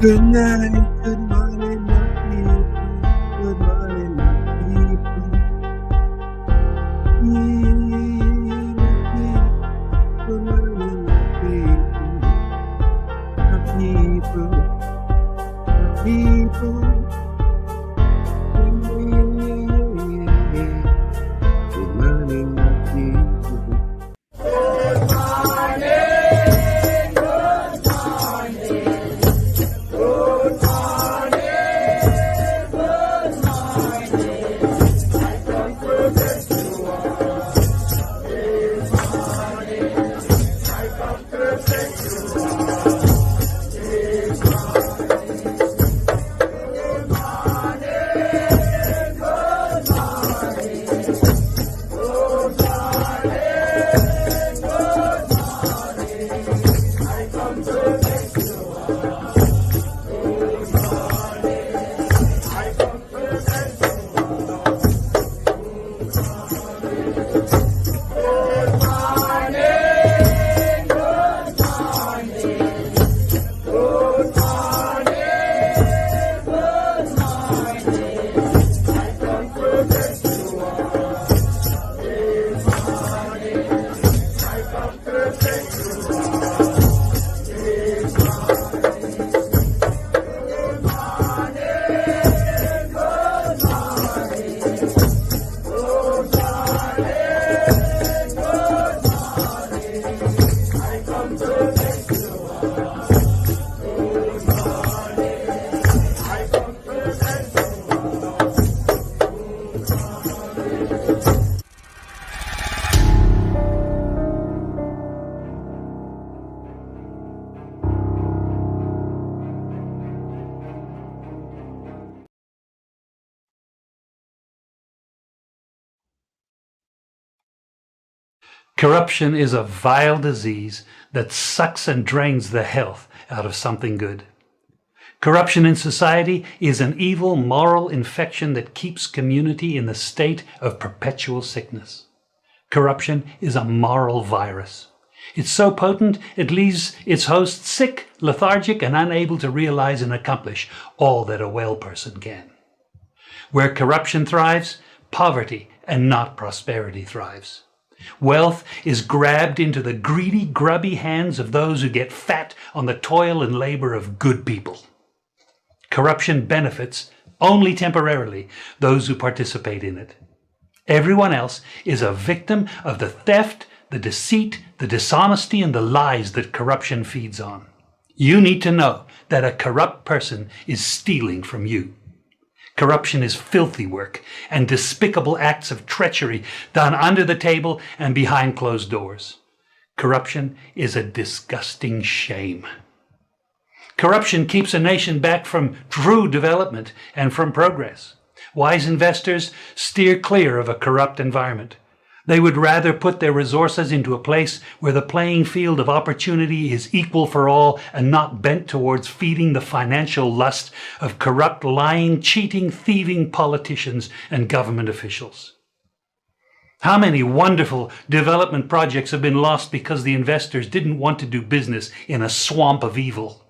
Good night, good morning, my people. Good morning, my people. Good morning, my people. My people. Good morning, my people. Corruption is a vile disease that sucks and drains the health out of something good. Corruption in society is an evil moral infection that keeps community in the state of perpetual sickness. Corruption is a moral virus. It's so potent it leaves its host sick, lethargic, and unable to realize and accomplish all that a well person can. Where corruption thrives, poverty and not prosperity thrives. Wealth is grabbed into the greedy, grubby hands of those who get fat on the toil and labor of good people. Corruption benefits only temporarily those who participate in it. Everyone else is a victim of the theft, the deceit, the dishonesty, and the lies that corruption feeds on. You need to know that a corrupt person is stealing from you. Corruption is filthy work and despicable acts of treachery done under the table and behind closed doors. Corruption is a disgusting shame. Corruption keeps a nation back from true development and from progress. Wise investors steer clear of a corrupt environment. They would rather put their resources into a place where the playing field of opportunity is equal for all and not bent towards feeding the financial lust of corrupt, lying, cheating, thieving politicians and government officials. How many wonderful development projects have been lost because the investors didn't want to do business in a swamp of evil?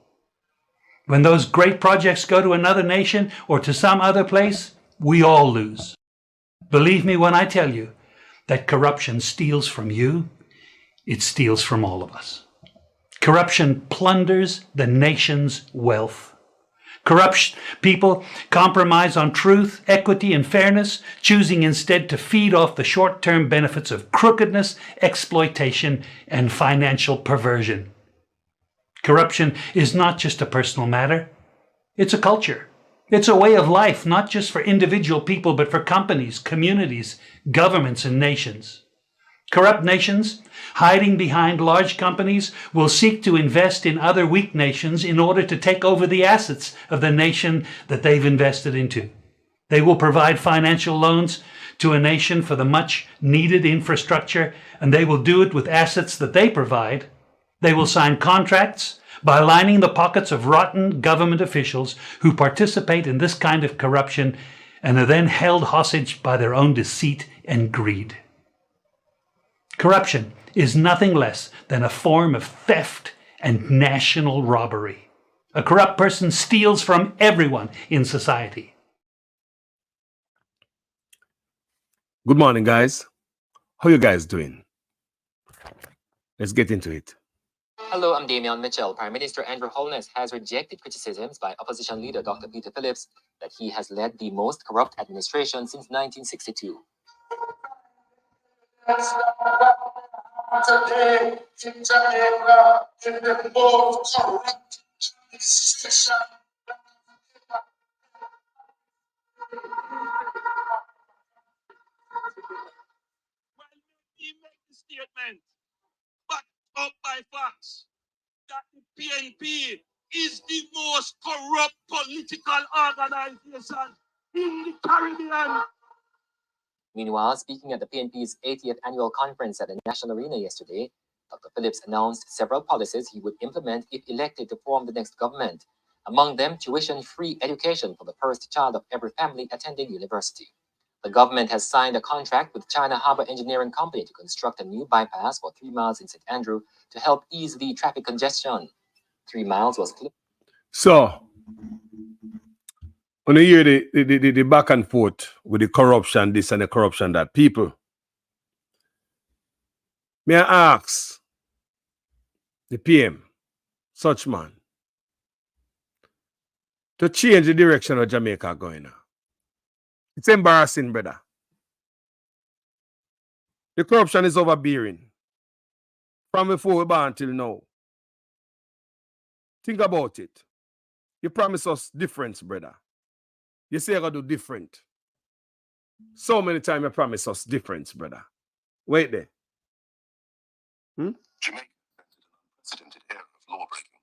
When those great projects go to another nation or to some other place, we all lose. Believe me when I tell you that corruption steals from you, it steals from all of us. Corruption plunders the nation's wealth. Corrupt people compromise on truth, equity, and fairness, choosing instead to feed off the short-term benefits of crookedness, exploitation, and financial perversion. Corruption is not just a personal matter, it's a culture. It's a way of life, not just for individual people, but for companies, communities, governments, and nations. Corrupt nations, hiding behind large companies, will seek to invest in other weak nations in order to take over the assets of the nation that they've invested into. They will provide financial loans to a nation for the much needed infrastructure, and they will do it with assets that they provide. They will sign contracts by lining the pockets of rotten government officials who participate in this kind of corruption and are then held hostage by their own deceit and greed. Corruption is nothing less than a form of theft and national robbery. A corrupt person steals from everyone in society. Good morning, guys. How you guys doing? Let's get into it. Hello, I'm Damian Mitchell. Prime Minister Andrew Holness has rejected criticisms by opposition leader Dr. Peter Phillips that he has led the most corrupt administration since 1962. He made the statement, backed up by facts, that the PNP is the most corrupt political organization in the Caribbean. Meanwhile, speaking at the PNP's 80th annual conference at the National Arena yesterday, Dr. Phillips announced several policies he would implement if elected to form the next government. Among them, tuition-free education for the first child of every family attending university. The government has signed a contract with China Harbour Engineering Company to construct a new bypass for 3 miles in St. Andrew to help ease the traffic congestion. 3 miles was clear. So, when you hear the back and forth with the corruption, this and the corruption that, people, may I ask the PM, such man, to change the direction of Jamaica going now? It's embarrassing, brother. The corruption is overbearing. From before we born till now. Think about it. You promise us difference, brother. You say you're going to do different. So many times you promise us difference, brother. Wait there. Jamaica entered an unprecedented era of law-breaking,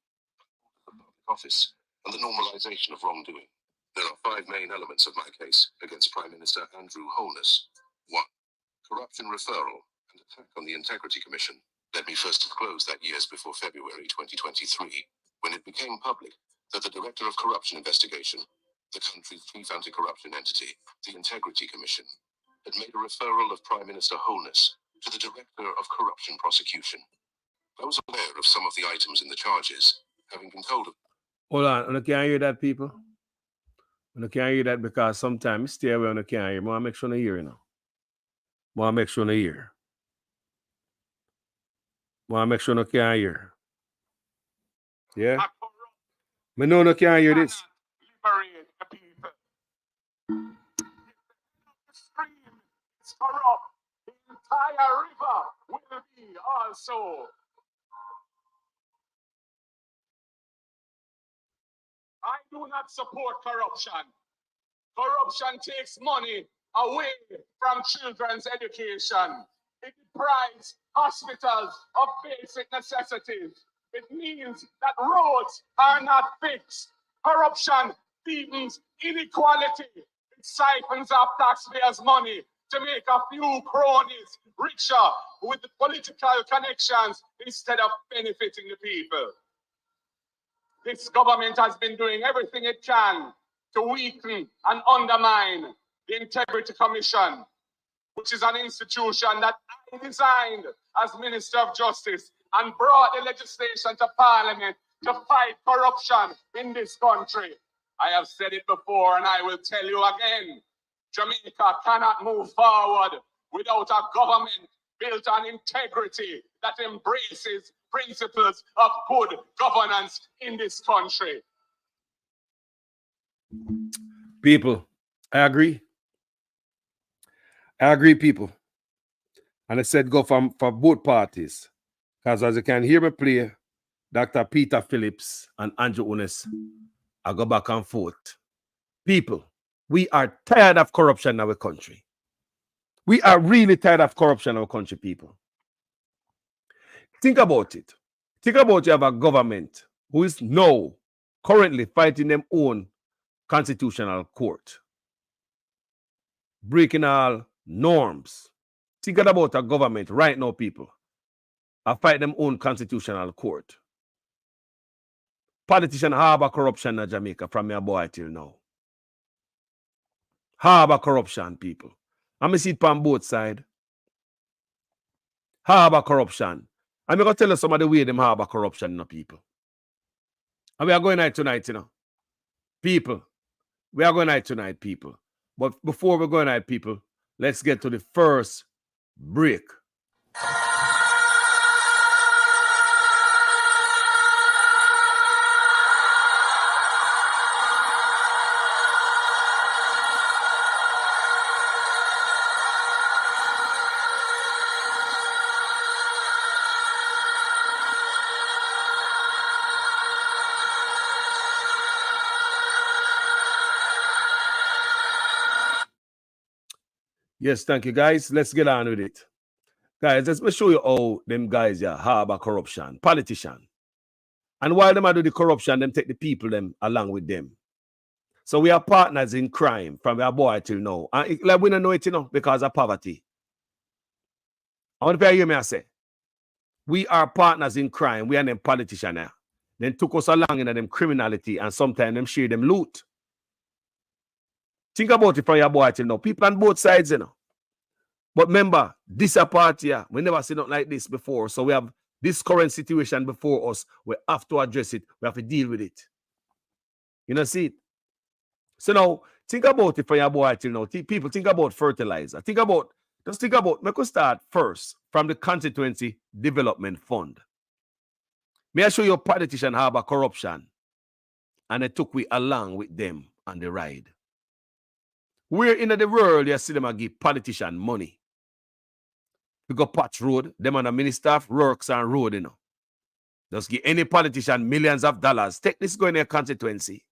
the public office, and the normalization of wrongdoing. There are 5 main elements of my case against Prime Minister Andrew Holness. 1. Corruption referral and attack on the Integrity Commission. Let me first disclose that years before February 2023, when it became public that the Director of Corruption Investigation, the country's chief anti-corruption entity, the Integrity Commission, had made a referral of Prime Minister Holness to the Director of Corruption Prosecution. I was aware of some of the items in the charges, having been told of... Hold on, I can't hear that, people. I can't hear that because sometimes stay away on the can't hear. I want to make sure I hear you now. I want to make sure I hear. I want to make sure I can't hear. Yeah? I know I can't hear this. Liberate the people. The stream is corrupt. The entire river will be also. I do not support corruption. Corruption takes money away from children's education. It deprives hospitals of basic necessities. It means that roads are not fixed. Corruption deepens inequality. It siphons off taxpayers' money to make a few cronies richer with political connections instead of benefiting the people. This government has been doing everything it can to weaken and undermine the Integrity Commission, which is an institution that I designed as Minister of Justice and brought the legislation to Parliament to fight corruption in this country. I have said it before and I will tell you again. Jamaica cannot move forward without a government built on integrity that embraces principles of good governance in this country. People, I agree. I agree, people. And I said go for both parties. Because as you can hear me play, Dr. Peter Phillips and Andrew Holness, I go back and forth. People, we are tired of corruption in our country. We are really tired of corruption in our country, people. Think about it. Think about you have a government who is now currently fighting them own constitutional court, breaking all norms. Think about a government right now, people, are fighting them own constitutional court. Politicians harbor corruption in Jamaica from your boy till now. Harbor corruption, people. I'm see it on both sides. Harbor corruption. I'm going to tell you some of the way them harbor corruption, people. And we are going out tonight, you know. People, we are going out tonight, people. But before we're going out, people, let's get to the first break. Yes, thank you, guys. Let's get on with it. Guys, let me show you how them guys here harbor corruption, politician. And while them do the corruption, them take the people them along with them. So we are partners in crime from our boy till now. And like we don't know it, you know, because of poverty. I want to hear me I say. We are partners in crime. We are them politicians now. Then took us along in them criminality and sometimes them share them loot. Think about it from your boy till now. People on both sides, you know. But remember, this a part here. We never seen it like this before. So we have this current situation before us. We have to address it. We have to deal with it. You know, see it? So now, think about it from your boy till now. People, think about fertilizer. Just think about, make us start first from the Constituency Development Fund. May I show you a politician harbor corruption? And they took we along with them on the ride. Where in the world you see them give politician money? We go patch road, them and the minister of works and road, you know. Just give any politician millions of dollars. Take this go in their constituency.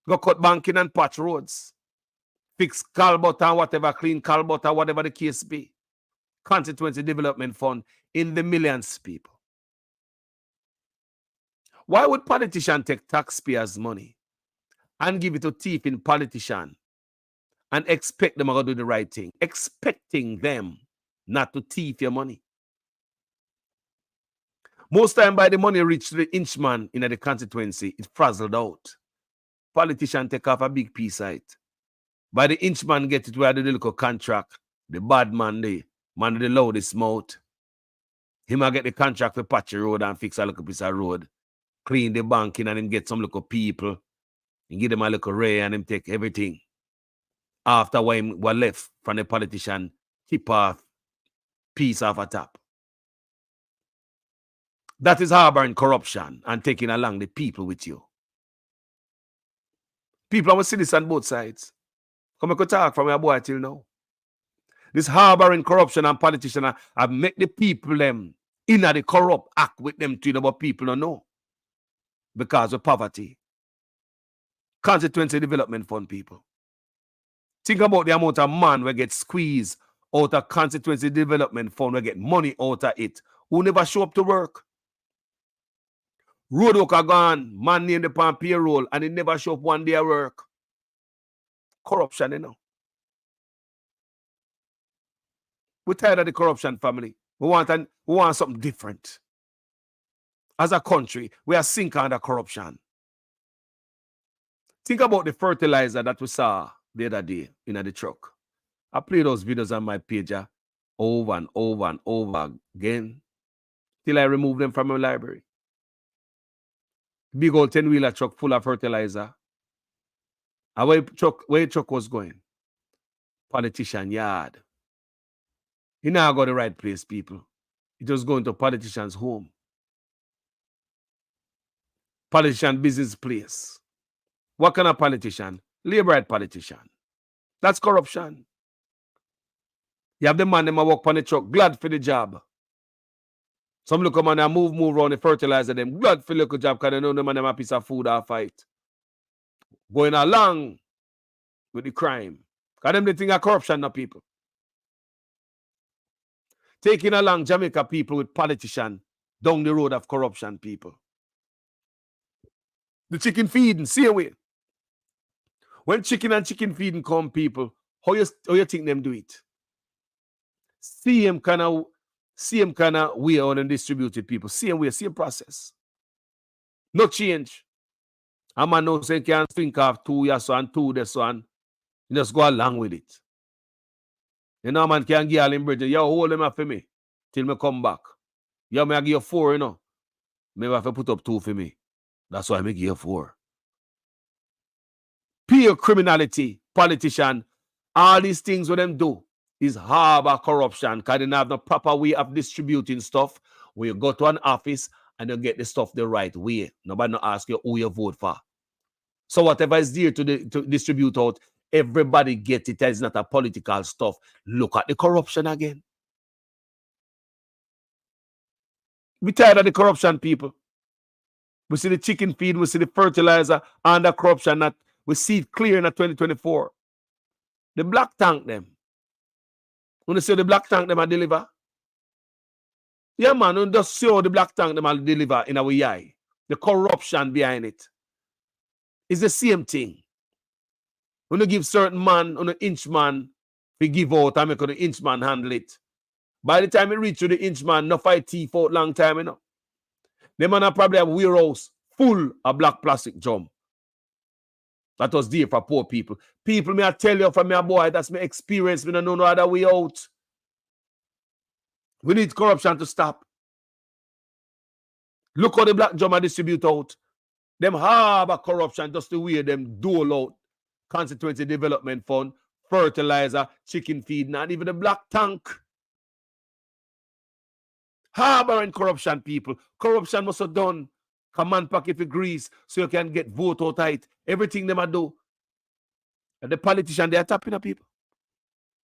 Go cut banking and patch roads. Fix culvert and whatever, clean culvert or whatever the case be. Constituency Development Fund in the millions, people. Why would politicians take taxpayers' money and give it to thieving politician and expect them to do the right thing? Expecting them not to thief your money. Most time by the money reach to the inchman in the constituency, it frazzled out. Politician take off a big piece of it. By the inchman get it where the little contract, the bad man, the man with the loudest mouth, him get the contract for patch the road and fix a little piece of road, clean the banking and him get some little people, and give them a little ray and him take everything. After what him was left from the politician, tip off piece off a top. That is harboring corruption and taking along the people with you. People are citizens on both sides. Come and talk from your boy till now. This harboring corruption and politicians have make the people them in the corrupt act with them to but people don't know. Because of poverty. Constituency Development Fund, people. Think about the amount of man we get squeezed out of Constituency Development Fund, we get money out of it, who never show up to work. Road worker gone, man named upon payroll, and he never show up one day at work. Corruption, you know. We're tired of the corruption, family. We want something different. As a country, we are sinking under corruption. Think about the fertilizer that we saw the other day in the truck. I play those videos on my page over and over and over again till I remove them from my library. Big old 10-wheeler truck full of fertilizer. And where the truck was going? Politician yard. He now got the right place, people. It was going to politician's home. Politician business place. What kind of politician? Labor politician. That's corruption. You have the man them work on the truck, glad for the job. Some look man and move around the fertilizer them, glad for the local job because they know the man them a piece of food or fight. Going along with the crime. Because them they think of corruption, not people. Taking along Jamaica people with politician down the road of corruption, people. The chicken feeding, same way. When chicken and chicken feeding come, people, how you think them do it? Same kind of way on them distributed, people. Same way, same process. No change. A man knows they can't think of 2 years and 2 this one. You just go along with it. You know, man can't give all him bridge. Yo, hold them up for me till me come back. Yo, me I give you 4, you know. Maybe I have to put up 2 for me. That's what I'm here for. Pure criminality, politician, all these things what them do is harbor corruption because they don't have no proper way of distributing stuff. When you go to an office and you get the stuff the right way, nobody not ask you who you vote for. So whatever is there to distribute out, everybody get it. It's not a political stuff. Look at the corruption again. We tired of the corruption, people. We see the chicken feed, we see the fertilizer and the corruption that we see it clear in 2024. The black tank them. When you see the black tank them a deliver. Yeah, man, when you just see how the black tank them a deliver in our eye. The corruption behind it. It's the same thing. When you give certain man on an inch man, we give out and make the inch man handle it. By the time it reach to the inch man, no fight teeth out long time, you know. The man probably have a warehouse full of black plastic drum. That was there for poor people. People, may I tell you from my boy, that's my experience. We don't know no other way out. We need corruption to stop. Look how the black drum are distribute out. Them harbor corruption just the way them dole out constituency development fund, fertilizer, chicken feed, not even the black tank. Harboring corruption, people. Corruption must have done. Command pocket for grease so you can get vote out tight. Everything them a do. And the politician, they are tapping at people.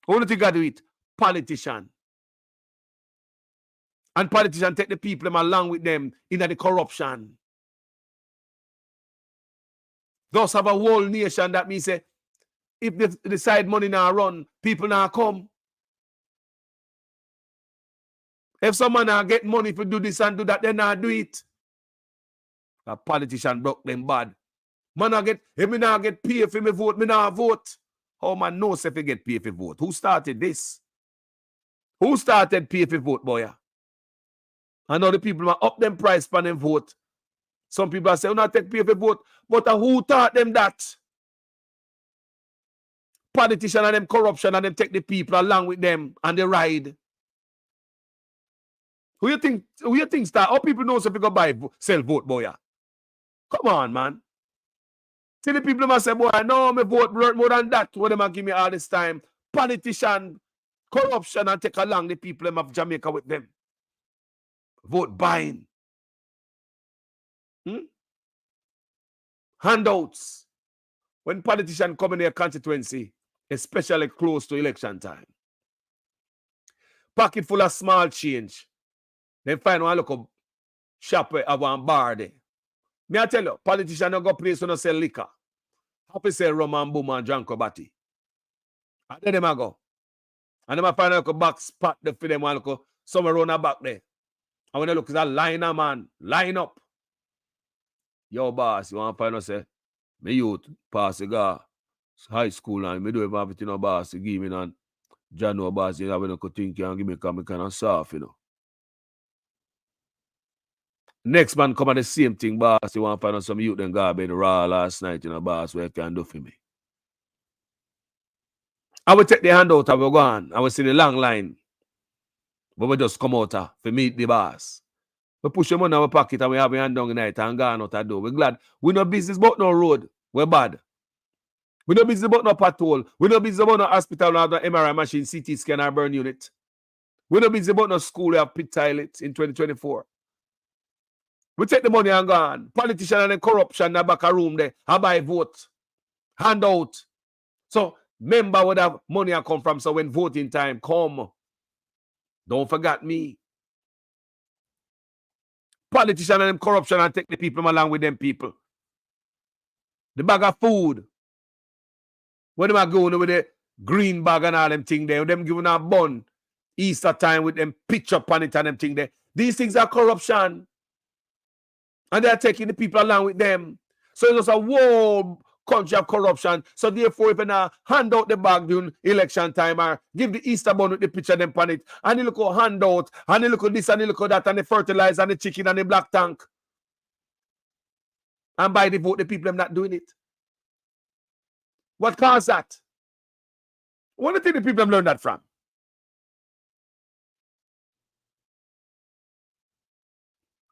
Only thing I do it, politician. And politician take the people them along with them in the corruption. Those have a whole nation that means say, if they decide money now run, people now come. If someone now get money to do this and do that, they now do it. A politician broke them bad. Man, if me now get paid for me vote, me now vote. How man knows if he get paid for vote? Who started this? Who started pay for vote, boy? I know the people are up them price for them vote. Some people are saying, not take pay for vote. But who taught them that? Politician and them corruption and them take the people along with them and they ride. Who you think start? How people know if you go buy sell vote, boy? Come on, man. See the people must say, boy, no, me vote more than that. What them give me all this time? Politician, corruption, and take along the people of Jamaica with them. Vote buying. Handouts. When politicians come in their constituency, especially close to election time. Pocket full of small change. Then find one local shop where have one bar there. Me I tell you, politicians don't go place when they sell liquor. Happy sell rum and boom and drunk bati. And then them I go. And them I find a back spot there for them one look somewhere around the back there. And when they look, it's a liner, man. Line up. Yo, boss, you want to find out, say, me youth pass the guy high school and me do everything no boss to give me and John no boss, you know, when I could think and give me come kind of soft, you know. Next man come at the same thing, boss. You want to find out some youth then got been raw last night, you know, boss, what you can do for me. I will take the handout, I will go on. I will see the long line. But we just come out for meet the boss. We push your money in our pocket and we have a hand down the night and gone out the door. We're glad. We no business about no road. We're bad. We no business about no patrol. We no business about no hospital or no MRI machine, CT scan or burn unit. We no business about no school. We have pit toilet in 2024. We take the money and gone. Politician and the corruption in the back of room there. I buy vote. Hand out. So member would have money I come from. So when voting time come, don't forget me. Politicians and them corruption and take the people along with them people. The bag of food. When them are going with the green bag and all them thing there, them giving a bun Easter time with them picture on it and them thing there. These things are corruption. And they are taking the people along with them. So it's just a whole country of corruption. So therefore, if you now hand out the bag during election time or give the Easter bun with the picture them on it, and you look at handout, and you look at this, and you look at that, and the fertilizer, and the chicken, and the black tank. And by the vote, the people them not doing it. What caused that? What do you think the people have learned that from?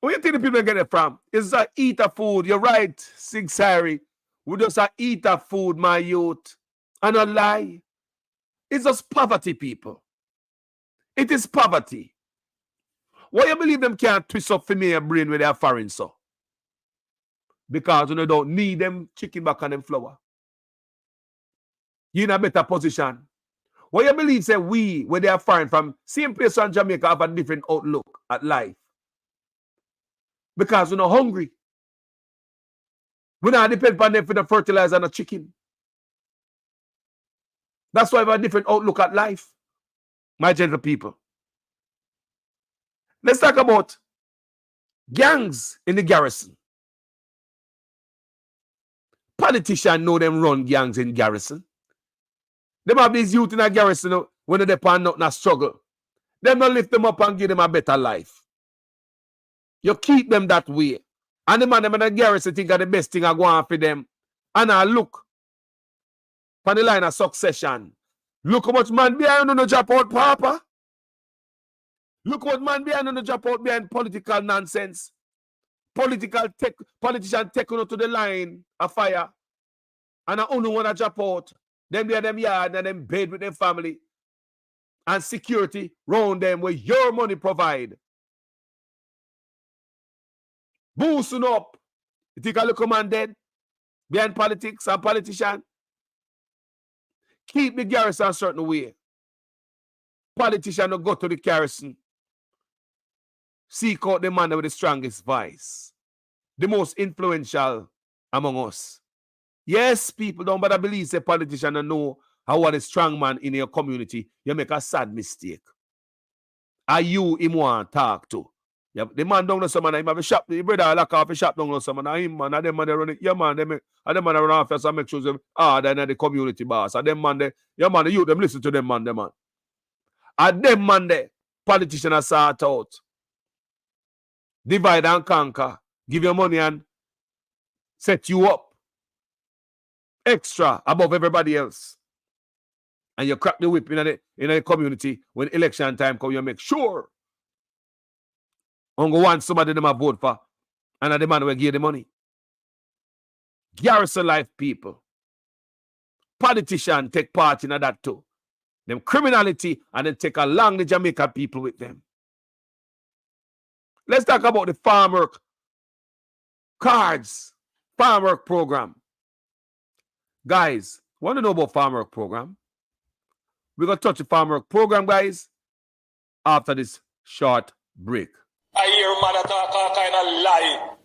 Where you think the people get it from? It's a eat a food. You're right, Sig Sari. We just a eat a food, my youth. And a lie. It's just poverty, people. It is poverty. Why you believe them can't twist up for me a brain with their foreign so? Because you don't need them chicken back on them flour. You're in a better position. Why you believe say we, when they are foreign from same place in Jamaica, have a different outlook at life? Because we're not hungry. We don't depend on them for the fertilizer and the chicken. That's why we have a different outlook at life, my gentle people. Let's talk about gangs in the garrison. Politicians know them run gangs in garrison. Them have these youth in a garrison when they depend not a struggle. Them don't lift them up and give them a better life. You keep them that way. And the man them in the garrison think of the best thing I go on for them. And I look on the line of Succession. Look how much man behind on the drop out, Papa. Look what man behind on the drop out behind political nonsense. Politician take on to the line of fire. And I only want to drop out. Them be them yard and them bed with them family. And security round them where your money provide. Boosting up. You think I look a man dead? Behind politics and politician? Keep the garrison a certain way. Politician don't go to the garrison. Seek out the man with the strongest voice. The most influential among us. Yes, people don't bother believe a politician don't know how what a strong man in your community. You make a sad mistake. Are you him want to talk to? Yeah, the man don't know someone. Him have a shop. The brother lock off a shop don't know someone. Him man, and them man they run it. Yeah man, them and them man run off and make sure them they're the community boss. And them man they, yeah man, the youth them listen to them man, them man. And them man they politician are sort out. Divide and conquer. Give your money and set you up extra above everybody else. And you crack the whip in the community when election time come, you make sure only one somebody them a vote for and the man will give the money. Garrison life people. Politicians take part in that too. Them criminality and then take along the Jamaican people with them. Let's talk about the Farmwork cards, Farmwork program. Guys, want to know about Farmwork program? We're going to touch the Farmwork program, guys, after this short break. I hear man talk a kind of lie.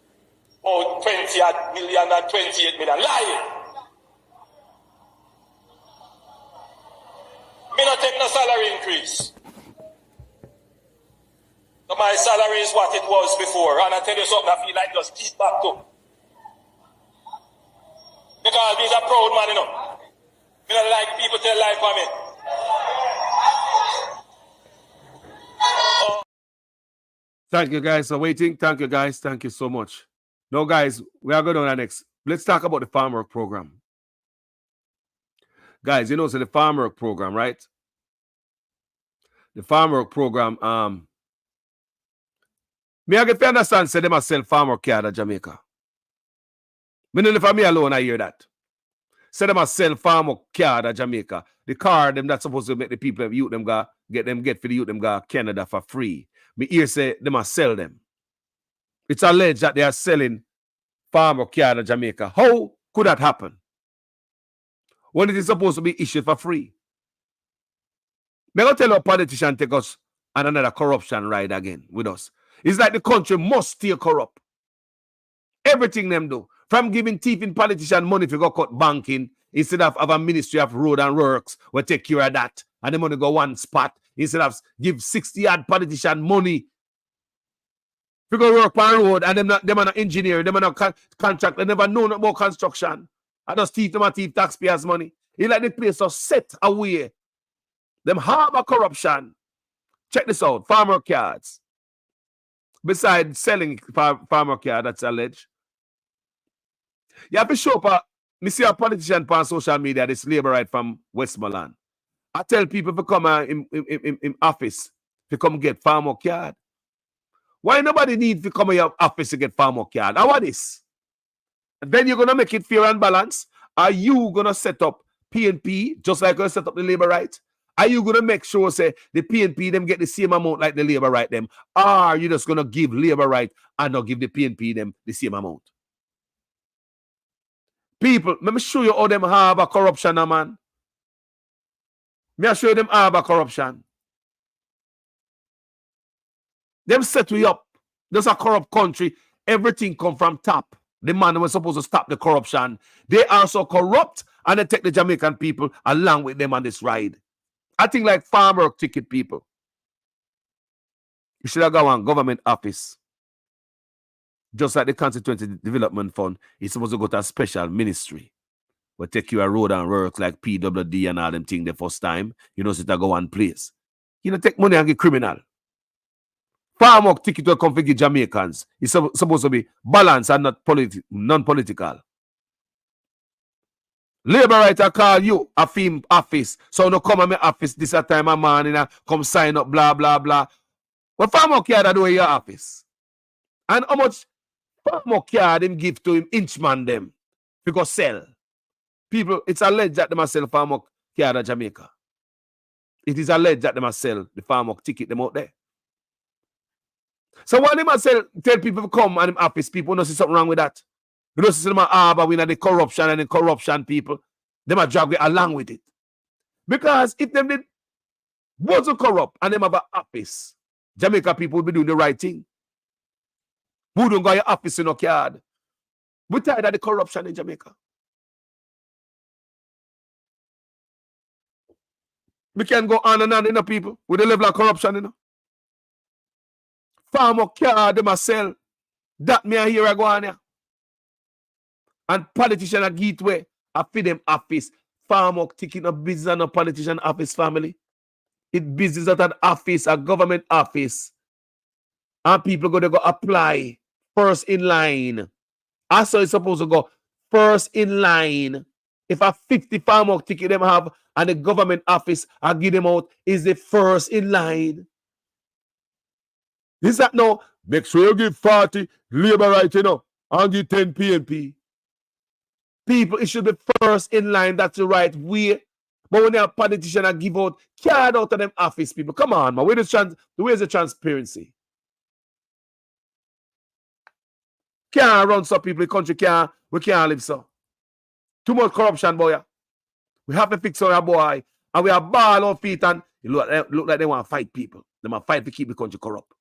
Oh, 20 million and 28 million. Lie. Me not take no salary increase. So my salary is what it was before. And I tell you something, I feel like just keep back to. Because he's a proud man, you know. Me not like people tell lie for me. Thank you guys for waiting. Thank you guys. Thank you so much. Now, guys, we are going on next. Let's talk about the Farmwork program. Guys, you know, so the Farmwork program, right? The Farmwork program, me I get to understand, say them a sell Farmwork card in Jamaica. Me know if I'm me alone, I hear that. Say them a sell Farmwork card in Jamaica. The card, them that's supposed to make the people youth them go get for the youth them go Canada for free. Me hear say them a sell them. It's alleged that they are selling Farmwork card in Jamaica. How could that happen? When it is supposed to be issued for free? Me gonna tell our politician take us on another corruption ride again with us. It's like the country must stay corrupt. Everything them do. From giving thieving politician money to go cut banking instead of have a ministry of road and works will take care of that. And the money go one spot instead of give 60 odd politician money. We go work on road and them are not engineer, them are not contract, they never know about construction. I just thief them and thief taxpayers' money. It's like the place is set away. Them harbor corruption. Check this out, Farmwork cards. Besides selling Farmwork card, that's alleged. You have to show up. Me see a politician on social media, this labor right from Westmoreland. I tell people to come in office to come get Farmwork card. Why nobody need to come in your office to get Farmwork card? How are this? And then you're going to make it fair and balanced? Are you going to set up PNP just like you set up the labor right? Are you going to make sure, say, the PNP them get the same amount like the labor right them? Or are you just going to give labor right and not give the PNP them the same amount? People, let me show you how them have a corruption, man. Let me show you them have a corruption. Them set we up. There's a corrupt country. Everything come from top. The man was supposed to stop the corruption. They are so corrupt, and they take the Jamaican people along with them on this ride. I think like Farmwork ticket people. You should have got one government office. Just like the Constituency Development Fund, it's supposed to go to a special ministry. Will take you a road and work like PWD and all them things the first time. You know, so to go one place. You know, take money and get criminal. Farmwork ticket will come for Jamaicans. It's supposed to be balanced and not non-political. Labor writer call you a film office. So no come at my office this time of morning, come sign up, blah, blah, blah. What Farmwork card do in your office? And how much Farmwork card him give to him inchman them? Because sell. People, it's alleged that they must sell Farmwork card in Jamaica. It is alleged that they must sell the Farmwork ticket them out there. So when they must tell people to come and office, people don't see something wrong with that. You don't see them harbor with the corruption and the corruption people. They must drag it along with it. Because if them did wasn't corrupt and them have an office, Jamaica people will be doing the right thing. Who don't go your office in no card? We're tired of the corruption in Jamaica. We can go on and on, you know, people, with the level of corruption, you know. Farmwork card, they must sell. That me here I go on here. And politician at gateway, I feed them office. Farmwork ticket no business and no politician office family. It business at an office, a government office. And people go to go apply first in line. Also it's supposed to go first in line. If a 50 Farmwork ticket them have and the government office I give them out is the first in line. Is that no? Make sure you give 40 labor right, you know, and give 10 PNP. People, it should be first in line. That's the right way. But when they have politicians that give out card out of them office, people, come on, man. Where's the transparency? Can't run some people in the country, we can't live so. Too much corruption, boy. We have to fix our boy. And we have ball on feet and it look like they want to fight people. They want to fight to keep the country corrupt.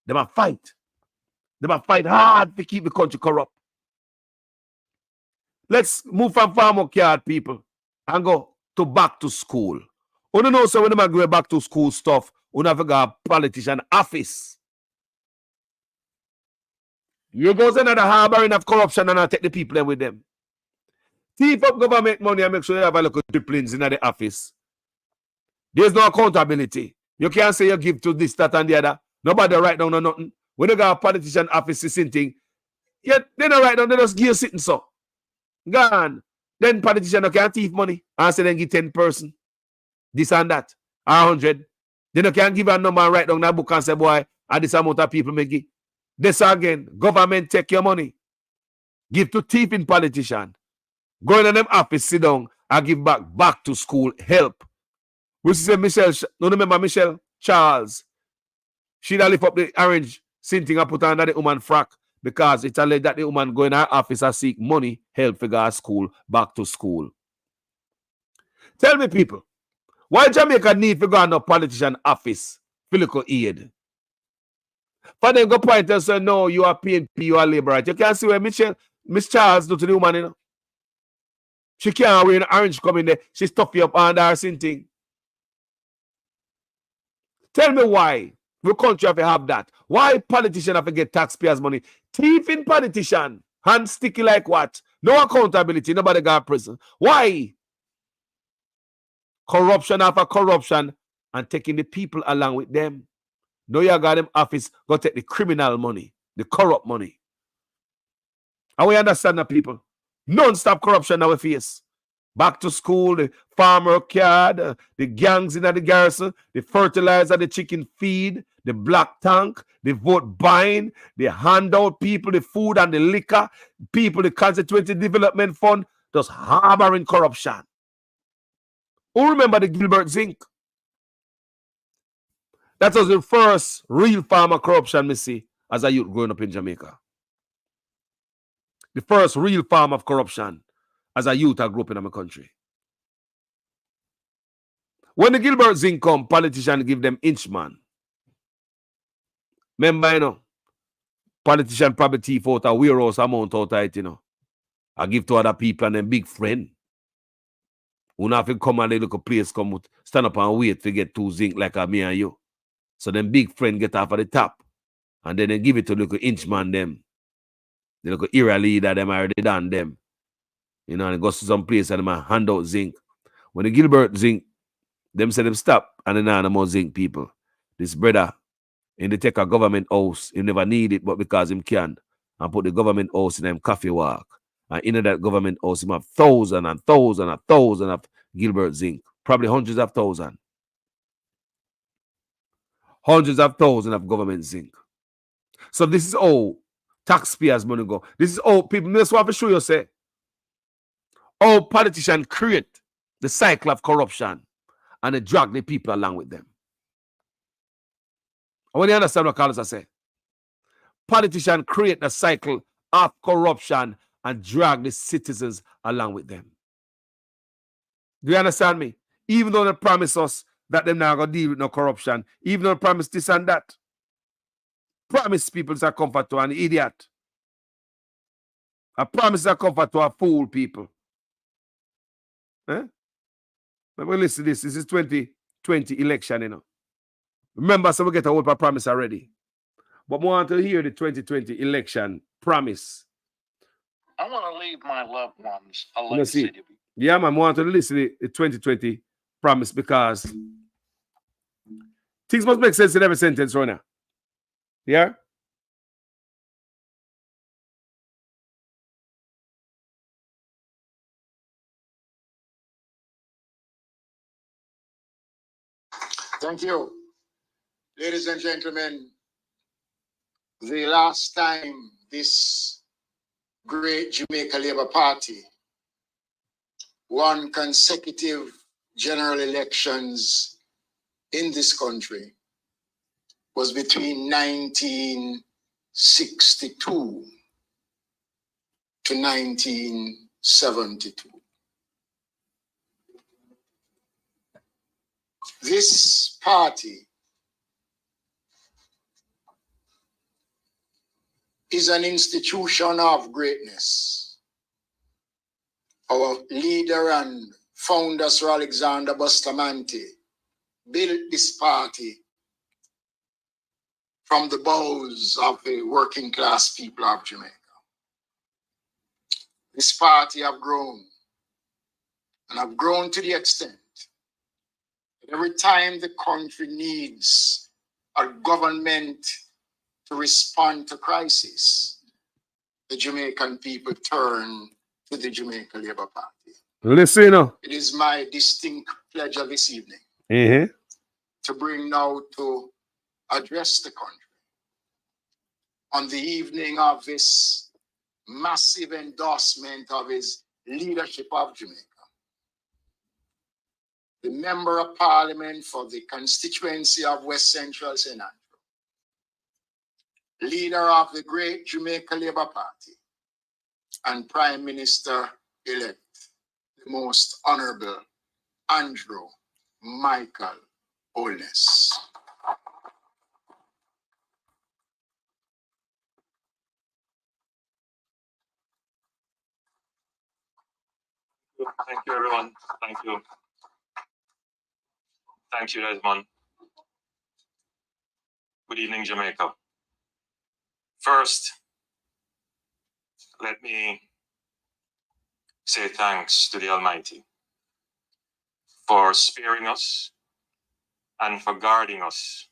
They must fight. They must fight hard to keep the country corrupt. Let's move from Farmwork card, people, and go to back to school. You don't know, so when they go back to school stuff, you never got a politician office. You go to another harboring of corruption and I take the people there with them. Thief up government money and make sure you have a look at disciplines in the office. There's no accountability. You can't say you give to this, that, and the other. Nobody write down or nothing. When you got a politician office sitting, yeah, they don't write down, they just give sitting so. Gone. Then politician can't thief money and say then give 10 person. This and that. 100. Then you can't give a number and write down that book and say, boy, and this amount of people make it. This again, government take your money. Give to thieving politician. Go in them office, sit down and give back to school help. We say Michelle, no remember Michelle Charles. She'd lift up the orange thing and put her under the woman frack because it's alleged that the woman go in her office and seek money, help for go school, back to school. Tell me, people, why Jamaica need to go in a politician office for local aid? For them go point and say, no, you are PNP, you are labor right. You can't see where Miss Charles do to the woman, you know. She can't wear an orange come in there. She stuff you up under her thing. Tell me why. The country have to have that. Why politicians have to get taxpayers' money? Thieving politician, hand sticky like what? No accountability, nobody got prison. Why? Corruption after corruption and taking the people along with them. No, you got them office, go take the criminal money, the corrupt money. And we understand that, people. Non-stop corruption in our face. Back to school, the Farmwork card, the gangs in the garrison, the fertilizer, the chicken feed, the black tank, the vote buying, the handout people, the food and the liquor, people, the constituency development fund, just harboring corruption. Who remember the Gilbert Zinc? That was the first real form of corruption, me see, as a youth growing up in Jamaica. The first real form of corruption as a youth I grew up in my country. When the Gilbert Zinc come, politicians give them inchman. Remember, you know, politician probably thief out a warehouse amount out of it, you know. I give to other people and then big friend. Who not have to come and they look a place, come stand up and wait to get 2 zinc like me and you. So then big friend get off of the top. And then they give it to little inchman them. The little era leader them already done them. You know, and goes to some place and them hand out zinc. When the Gilbert Zinc, them say them stop and then no more zinc people. This brother in the take a government house, he never need it, but because him can, and put the government house in them coffee walk. And in that government house, him have thousands and thousands and thousands of Gilbert Zinc. Probably hundreds of thousands. Hundreds of thousands of government zinc. So this is all taxpayers' money go. This is all people. That's what I show you say. All politicians create the cycle of corruption and they drag the people along with them. I want you to understand what Carlos say. Politicians create the cycle of corruption and drag the citizens along with them. Do you understand me? Even though they promise us that they're not going to deal with no corruption, even though they promise this and that, promise people a comfort to an idiot. I promise a comfort to a fool people. Eh? Let me listen to this. This is 2020 election, you know. Remember, so we get a whole promise already. But we want to hear the 2020 election promise. I want to leave my loved ones a legacy. Yeah, man, I want to listen to the 2020 promise because things must make sense in every sentence right now. Yeah? Thank you. Ladies and gentlemen, the last time this great Jamaica Labour Party won consecutive general elections in this country was between 1962 to 1972. This party is an institution of greatness. Our leader and founder, Sir Alexander Bustamante, built this party from the bowels of the working class people of Jamaica. This party have grown, and have grown to the extent that every time the country needs a government to respond to crisis, the Jamaican people turn to the Jamaica Labour Party. Listen, it is my distinct pleasure this evening to bring now to address the country on the evening of this massive endorsement of his leadership of Jamaica. The Member of Parliament for the constituency of West Central St. Andrew, leader of the great Jamaica Labour Party, and Prime Minister-elect, the most Honorable Andrew Michael Holness. Thank you, everyone. Thank you. Thank you, Desmond. Good evening, Jamaica. First, let me say thanks to the Almighty for sparing us and for guarding us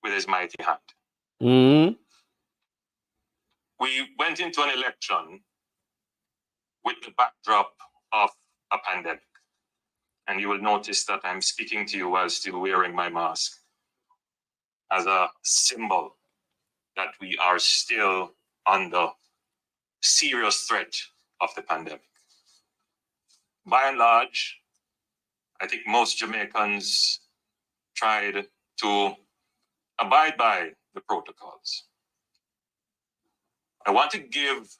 with his mighty hand. We went into an election with the backdrop of a pandemic. And you will notice that I'm speaking to you while still wearing my mask as a symbol that we are still under serious threat of the pandemic. By and large, I think most Jamaicans tried to abide by the protocols. I want to give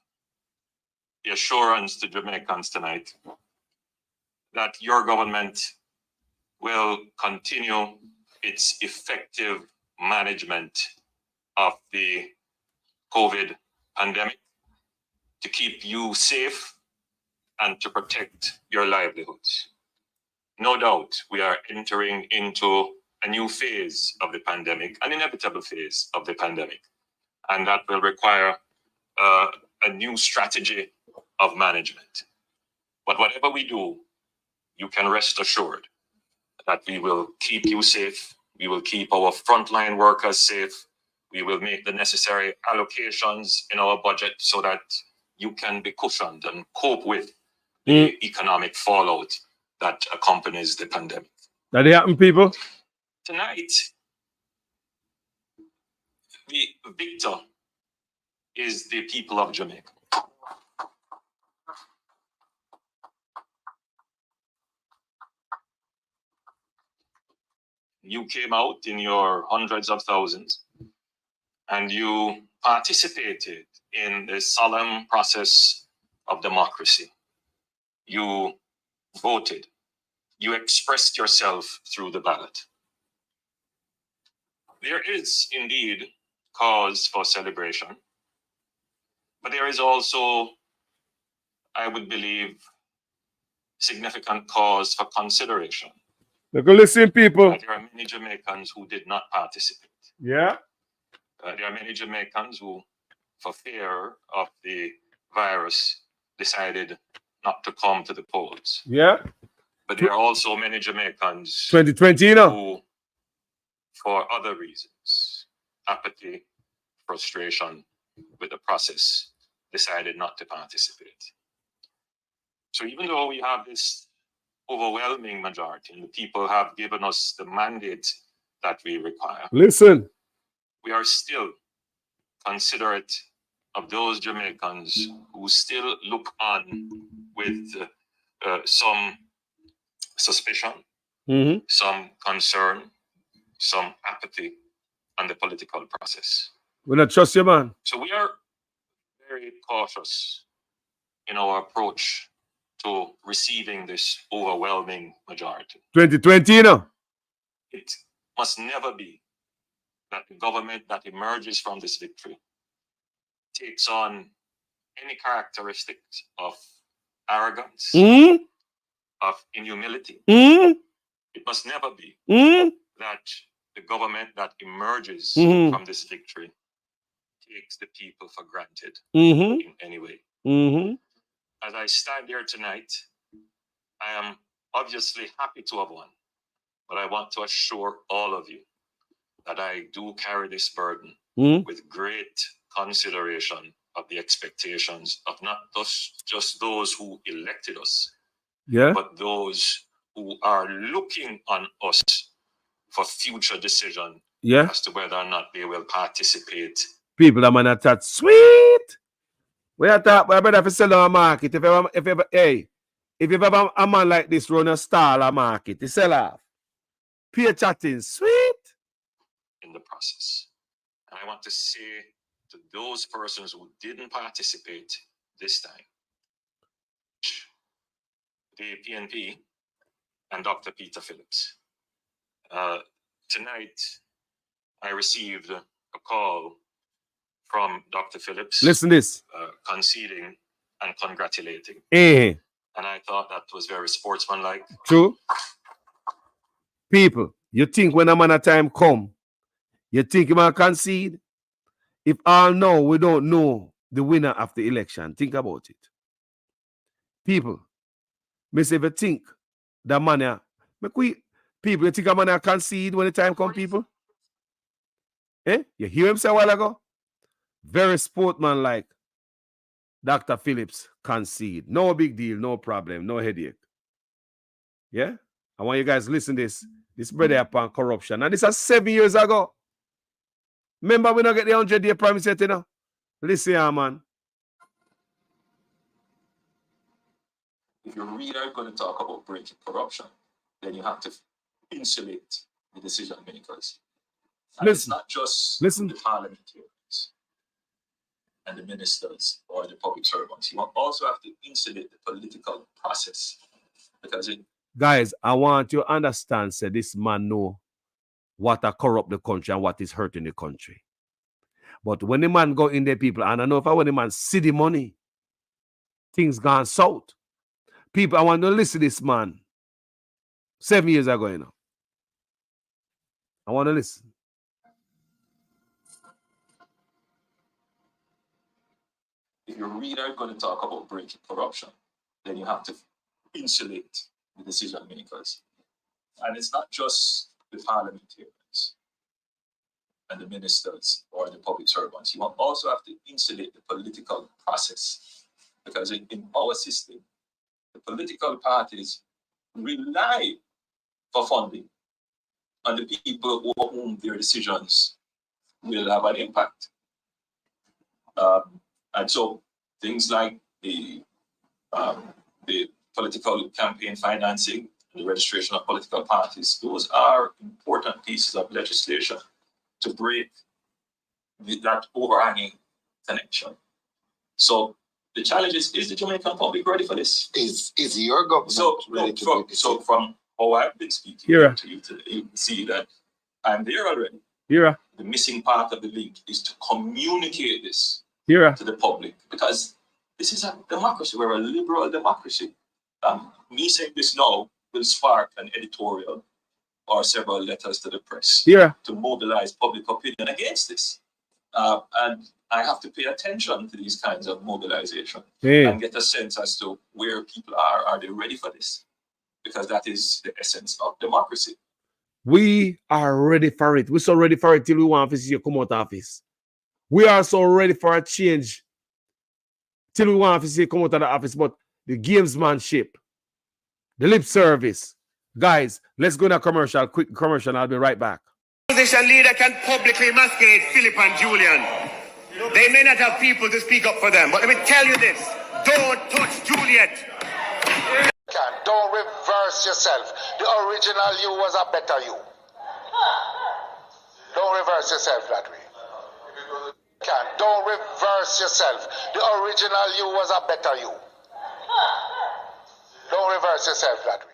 the assurance to Jamaicans tonight that your government will continue its effective management of the COVID pandemic to keep you safe and to protect your livelihoods. No doubt we are entering into a new phase of the pandemic, an inevitable phase of the pandemic, and that will require a new strategy of management. But whatever we do, you can rest assured that we will keep you safe, we will keep our frontline workers safe, we will make the necessary allocations in our budget so that you can be cushioned and cope with the economic fallout that accompanies the pandemic. That happen, people? Tonight, the victor is the people of Jamaica. You came out in your hundreds of thousands and you participated in the solemn process of democracy. You voted. You expressed yourself through the ballot. There is indeed cause for celebration, but there is also, I would believe, significant cause for consideration. Look, listen, people. There are many Jamaicans who did not participate. Yeah. There are many Jamaicans who, for fear of the virus, decided not to come to the polls. Yeah. But there are also many Jamaicans 2020, you know, who, for other reasons, apathy, frustration with the process, decided not to participate. So even though we have this overwhelming majority and the people have given us the mandate that we require, listen, we are still considerate of those Jamaicans who still look on with some suspicion, some concern, some apathy on the political process. We not trust you, man. So we are very cautious in our approach to receiving this overwhelming majority. 2020, you know. It must never be that the government that emerges from this victory takes on any characteristics of arrogance, of inhumility. It must never be that the government that emerges from this victory takes the people for granted in any way. As I stand here tonight, I am obviously happy to have won, but I want to assure all of you that I do carry this burden with great consideration of the expectations of not just those who elected us, but those who are looking on us for future decision as to whether or not they will participate. People that man that sweet. We are talking about better for sell our market. If you ever a man like this run a stall a market, he sell off. Pay chatting, sweet. In the process. And I want to say to those persons who didn't participate this time, the PNP and Dr. Peter Phillips. Tonight, I received a call from Dr. Phillips. Listen this. Conceding and congratulating. And I thought that was very sportsmanlike. True. People, you think when a man of time come, you think he might concede? If all know, we don't know the winner of the election. Think about it. People, me say if you think that man, people, you think a man concede when the time come, people? You hear him say a while ago? Very sportsmanlike. Dr. Phillips concede. No big deal, no problem, no headache. Yeah? I want you guys to listen to this. This brother upon corruption. And this is 7 years ago. Remember, we don't get the 100-day promise yet, you know? Listen here, man. If you really are going to talk about breaking corruption, then you have to insulate the decision makers. And it's not just the parliamentarians and the ministers or the public servants. You also have to insulate the political process. Because guys, I want you to understand, say this man know what are corrupt the country and what is hurting the country. But when the man go in there, people, and I know if I want the man see the money, things gone south. People, I want to listen to this man 7 years ago, you know. I want to listen. If you really are going to talk about breaking corruption, then you have to insulate the decision makers. And it's not just the parliamentarians and the ministers or the public servants. You also have to insulate the political process. Because in our system, the political parties rely for funding on the people over whom their decisions will have an impact. And so things like the political campaign financing, the registration of political parties, those are important pieces of legislation to break that overhanging connection. So the challenge is the Jamaican public ready for this? Is your government ready to break this? So from how I've been speaking to you today, you can see that I'm there already. Yeah. The missing part of the link is to communicate this to the public, because this is a democracy. We're a liberal democracy. Me saying this now will spark an editorial or several letters to the press to mobilize public opinion against this. And I have to pay attention to these kinds of mobilization and get a sense as to where people are. Are they ready for this? Because that is the essence of democracy. We are ready for it. We're so ready for it till we want to see you come out of office. We are so ready for a change till we want to see you come out of the office. But the gamesmanship, the lip service. Guys, let's go to a commercial, quick commercial. I'll be right back. Opposition leader can publicly emasculate Philip and Julian. They may not have people to speak up for them, but let me tell you this: don't touch Juliet. Don't reverse yourself. The original you was a better you. Don't reverse yourself that way. Don't reverse yourself. The original you was a better you. Don't reverse yourself that way.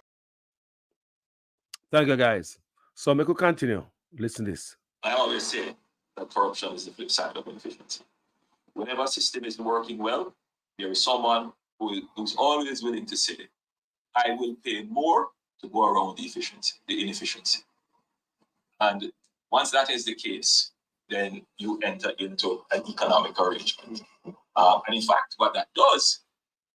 Thank you, guys. So we could continue. Listen to this. I always say that corruption is the flip side of inefficiency. Whenever a system is working well, there is someone who's always willing to say, I will pay more to go around the inefficiency. And once that is the case, then you enter into an economic arrangement. And in fact, what that does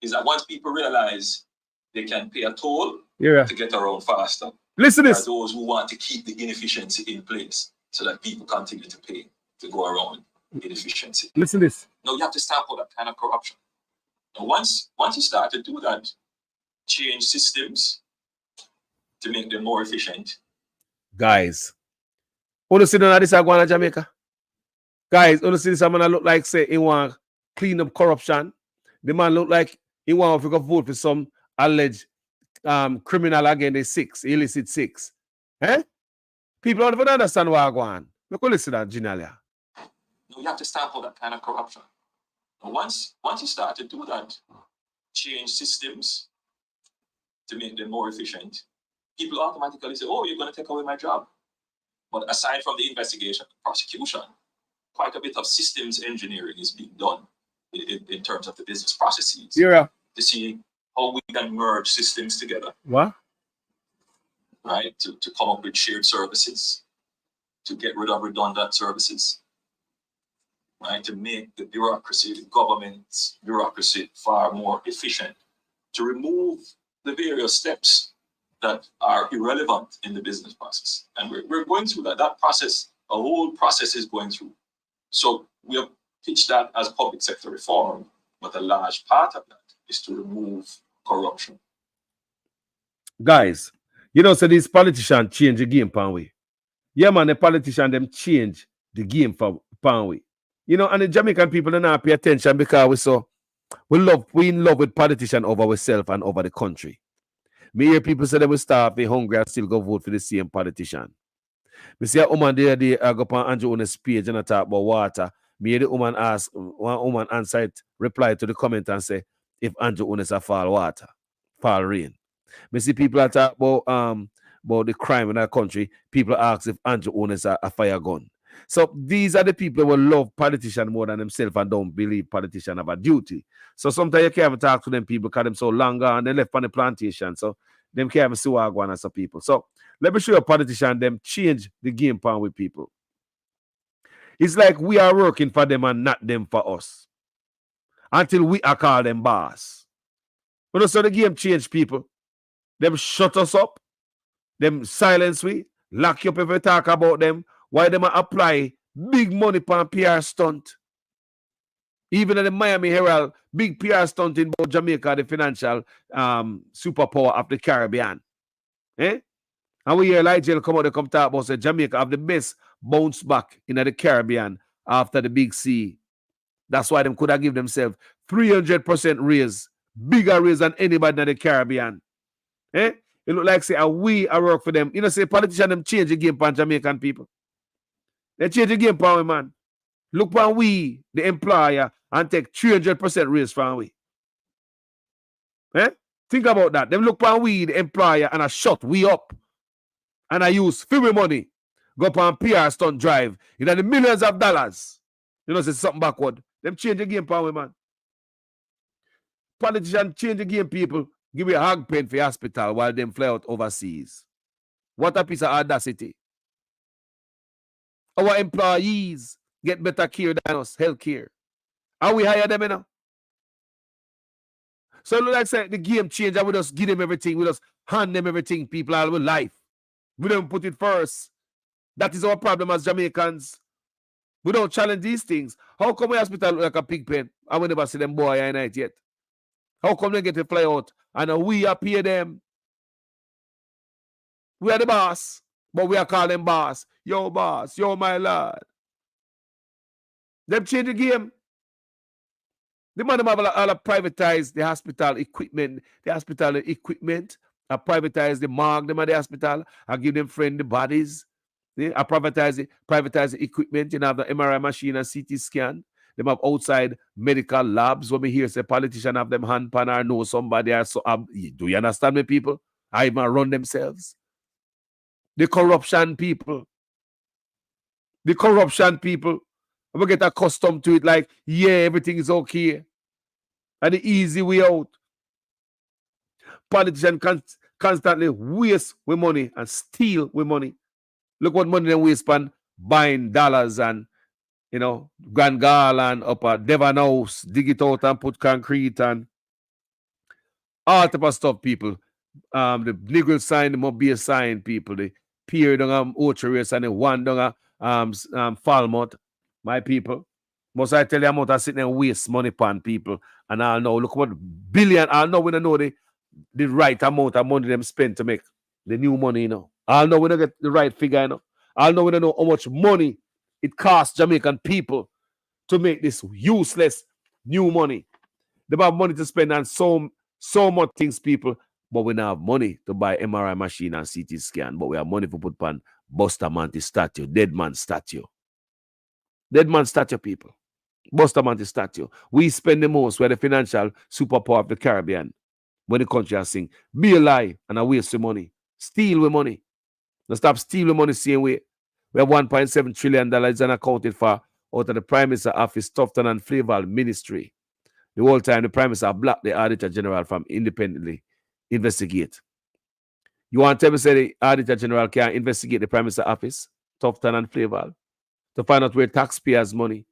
is that once people realize they can pay a toll to get around faster, listen to this. Those who want to keep the inefficiency in place so that people continue to pay to go around inefficiency. Listen to this. Now you have to stamp out that kind of corruption. Now once you start to do that, change systems to make them more efficient. Guys, want to see none of this going to Jamaica? Guys, want to see this man look like say he want clean up corruption? The man look like he want to vote for some alleged criminal again, the illicit six. Eh? People don't even understand what I'm going. Look, listen to that, Ginalia. No, you have to stamp out that kind of corruption. And once you start to do that, change systems to make them more efficient, people automatically say, oh, you're going to take away my job. But aside from the investigation and prosecution, quite a bit of systems engineering is being done in terms of the business processes to see how we can merge systems together. What? Right? To come up with shared services, to get rid of redundant services, right? To make the bureaucracy, the government's bureaucracy far more efficient, to remove the various steps that are irrelevant in the business process. And we're going through that. That process, a whole process is going through. So we have pitched that as public sector reform, but a large part of that is to remove corruption. Guys, you know, so these politicians change the game pan way. Yeah, man, the politicians them change the game for pan way. You know, and the Jamaican people don't not pay attention because we in love with politicians over ourselves and over the country. Me hear people say they will starve, they hungry, and still go vote for the same politician. Me see a woman there, I go on Andrew Unes page and I talk about water. Me hear the woman ask, one woman answer it, reply to the comment and say, if Andrew Unes a fall water, fall rain. Me see people that talk about the crime in our country. People ask if Andrew Unes a fire gun. So these are the people who love politicians more than themselves and don't believe politicians have a duty. So sometimes you can't even talk to them people because them so long and they left on the plantation. So them can't even see what going on some people. So let me show you a politician, them change the game plan with people. It's like we are working for them and not them for us. Until we are called them boss. You know, so the game change people. Them shut us up. Them silence we. Lock you up if we talk about them. Why them apply big money for PR stunt. Even in the Miami Herald, big PR stunt in both Jamaica, the financial superpower of the Caribbean. Eh? And we hear Elijah come out and come talk about say Jamaica have the best bounce back in the Caribbean after the big C. That's why them could have given themselves 300% raise, bigger raise than anybody in the Caribbean. Eh? It look like say we are work for them. You know, say politicians them change the game for Jamaican people. They change the game for we, man. Look for we, the employer, and take 300% raise from we. Eh? Think about that. Them look for we, the employer, and I shut we up. And I use free money, go up on PR stunt drive, you know, the millions of dollars. You know, say something backward. Them change the game for we, man. Politicians change the game, people. Give you a hog pen for your hospital while them fly out overseas. What a piece of audacity. Our employees get better care than us, health care. And we hire them, you know. So like I said, the game change, and we just give them everything. We just hand them everything, people, all with life. We don't put it first. That is our problem as Jamaicans. We don't challenge these things. How come we hospital look like a pig pen and we never see them boy at night yet? How come they get to fly out and we appear them? We are the boss, but we are calling them boss. Yo, boss, yo, my lord. Them change the game. The man have all privatize the hospital equipment. The hospital equipment. I privatize the morgue them at the hospital. I give them friendly bodies. I privatize the equipment. You know, have the MRI machine and CT scan. Them have outside medical labs. When we hear say politician have them hand pan or know somebody or so. Do you understand me, people? I even run themselves. The corruption people. The corruption people. We get accustomed to it like, yeah, everything is okay. And the easy way out. Politicians constantly waste with money and steal with money. Look what money they waste on buying dollars and, you know, Grand Garland up at Devon House, dig it out and put concrete and all type of stuff, people. The legal sign, the mobile sign, people, the pier down Ocho Race and the one down Farmwork, my people. Must I tell you, I'm out sitting and waste money upon people. And I'll know, look what billion, I'll know when I know the right amount of money them spend to make the new money, you know. I'll know when I get the right figure, you know. I'll know when I know how much money it costs Jamaican people to make this useless new money. They have money to spend on so much things, people, but we don't have money to buy MRI machine and CT scan, but we have money to put on Bustamante statue, dead man statue. Dead man statue, people. Bustamante statue. We spend the most. We're the financial superpower of the Caribbean. When the country has sing, be a lie and a waste of money. Steal with money. Now stop stealing money same way. We have $1.7 trillion unaccounted for out of the Prime Minister's office, Tufton and Flavel Ministry. The whole time the Prime Minister blocked the Auditor General from independently investigate. You want to tell me say the Auditor General can't investigate the Prime Minister's office, Tufton and Flavel, to find out where taxpayers' money,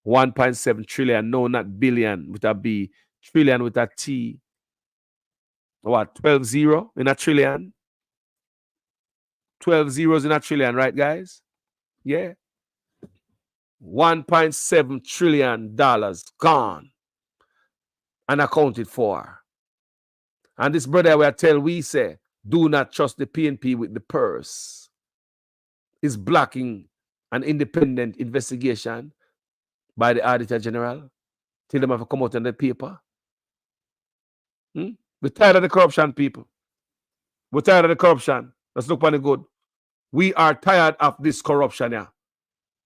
1.7 trillion, no, not billion with a B, trillion with a T. What, 12-0 in a trillion? 12 zeros in a trillion, right, guys? Yeah. $1.7 trillion gone. Unaccounted for. And this brother will tell we say, do not trust the PNP with the purse, is blocking an independent investigation by the Auditor General till them have to come out on the paper. We're tired of the corruption, people. We're tired of the corruption. Let's look on the good. We are tired of this corruption here.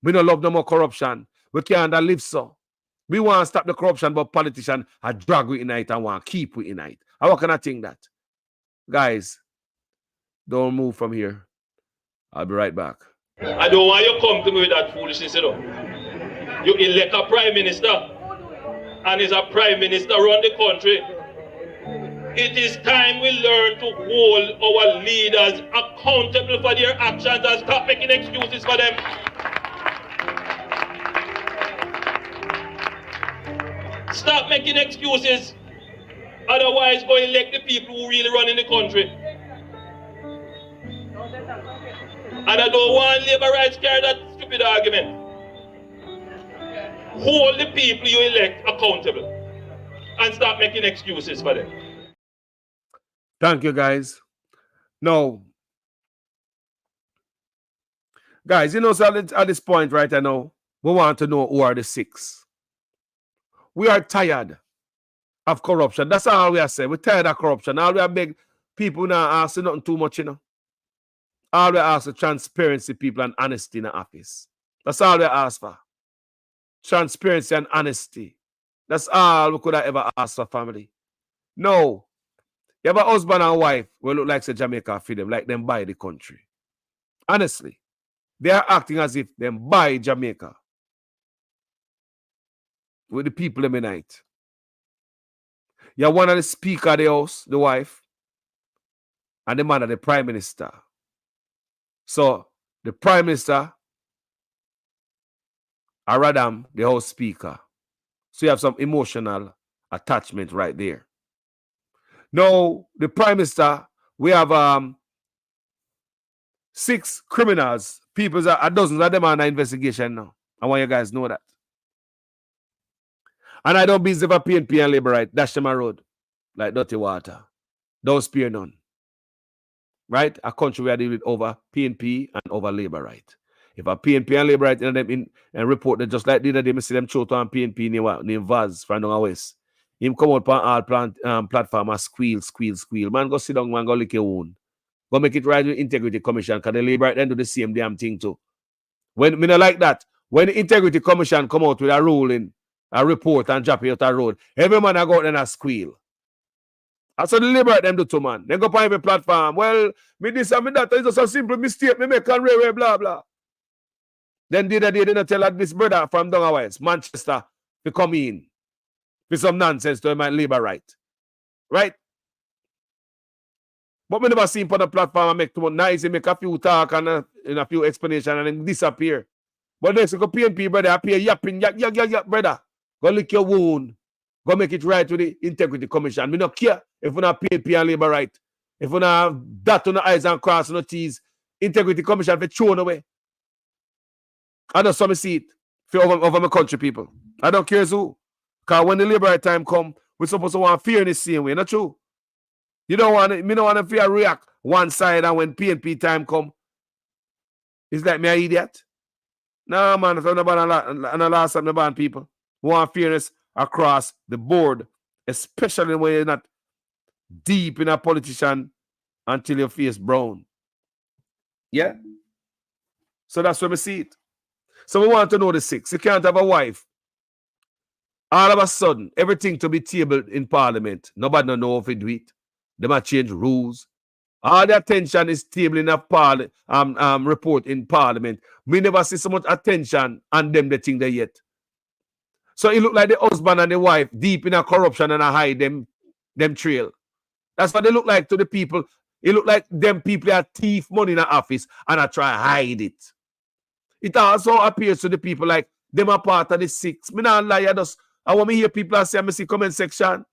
We don't love no more corruption. We can't live so. We want to stop the corruption, but politicians are drag we in it and want to keep we in it. How can I think that? Guys, don't move from here. I'll be right back. I don't want you to come to me with that foolishness, you know. You elect a prime minister, and is a prime minister run the country. It is time we learn to hold our leaders accountable for their actions and stop making excuses for them. Stop making excuses. Otherwise, go elect the people who really run in the country. And I don't want labor rights carry that stupid argument. Hold the people you elect accountable and stop making excuses for them. Thank you, guys. Now, guys, you know, so at this point right now, we want to know who are the 6. We are tired of corruption. That's all we are saying. We're tired of corruption. All we are beg people now asking nothing too much, you know. All we ask for transparency, people, and honesty in the office. That's all we ask for. Transparency and honesty. That's all we could have ever asked for, family. No. You have a husband and wife who look like say Jamaica for them, like them buy the country. Honestly, they are acting as if them buy Jamaica with the people in the night. You have one of the speaker of the house, the wife, and the man of the prime minister. So the prime minister, or rather the house speaker. So you have some emotional attachment right there. Now, the prime minister, we have 6 criminals. People, dozens of them are under investigation now. I want you guys to know that. And I don't believe if a PNP and Labour right, dash them a road like dirty water. Don't spare none. Right? A country where they deal with over PNP and over Labour right. If a PNP and Labour right in them and report that just like the other day, I see them show to on PNP named Vaz from down west. Him come out on all platform and squeal. Man, go sit down, man, go lick your wound. Go make it right with Integrity Commission, because the Labour right then do the same damn thing too. When me not like that, when the Integrity Commission come out with a ruling, a report and drop it out the road, every man I go out and a squeal. That's what the Labour right them do to man. Then go on every platform. Well, me this and me that is just a simple mistake, me make and railway, blah blah. Then the other day they not tell this brother from down west, Manchester, to come in. With some nonsense to my Labour right. Right? But we never seen on the platform and make too much nice, make a few talk and a few explanation and then disappear. But there's a PNP, brother, appear yapping, yap, brother. Go lick your wound. Go make it right with the Integrity Commission. We don't care if we not PNP and Labour right. If we not have that on the eyes and cross on the T's, Integrity Commission for thrown away. I don't some see it for over my country, people. I don't care who. Because when the Labour time come, we're supposed to want fear in the same way. Not true. You don't want to, me don't want to fear react one side, and when PNP time come, it's like me an idiot. Nah, man, if I'm not last time about people who want fairness across the board, especially when you're not deep in a politician until your face brown. Yeah? So that's where we see it. So we want to know the 6. You can't have a wife. All of a sudden, everything to be tabled in Parliament. Nobody don't know if it do it. They might change rules. All the attention is tabling a report in Parliament. We never see so much attention on them the thing they yet. So it look like the husband and the wife deep in a corruption and a hide them trail. That's what they look like to the people. It look like them people are thief money in the office and I try to hide it. It also appears to the people like them are part of the 6. Me not lie, I want to hear people say, I see comment section.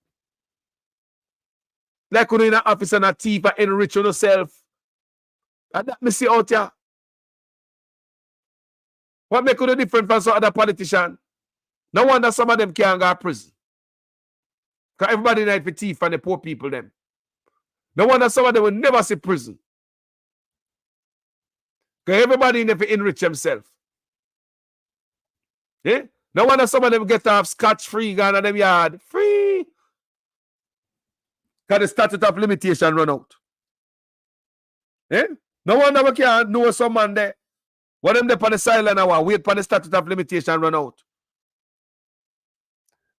Like when you're in an office and a thief and enrich yourself. And that me see out here. What make you different from some other politician? No wonder some of them can't go to prison. Because everybody night for thief and the poor people them. No wonder some of them will never see prison. Because everybody in there to enrich themselves. Yeah? No wonder some of them get off scotch-free, gone to them yard. Free. Because the statute of limitation run out. Yeah? No wonder we can't know some man there. What them there on the sideline now, wait for the statute of limitation run out.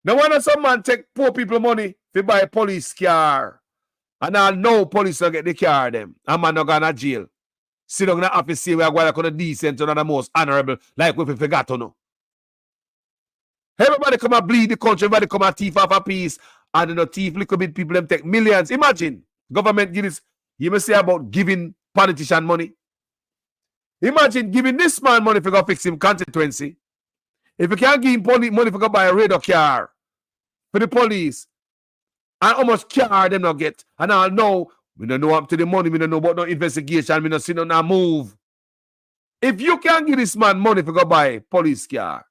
No wonder some man take poor people money to buy a police car. And I know police will get the car them. And man not going to jail. Sit down in the office, see we are going to decent and the most honorable, like we forgot to know. Everybody come and bleed the country, everybody come and thief off a piece. And the thief little bit people them take millions. Imagine government give this. You may say about giving politician money. Imagine giving this man money for go fix him constituency. If you can't give him money for go buy a radar car for the police, and how much car them not get, and I know we don't know up to the money, we don't know about no investigation, we don't see no move. If you can't give this man money for go buy a police car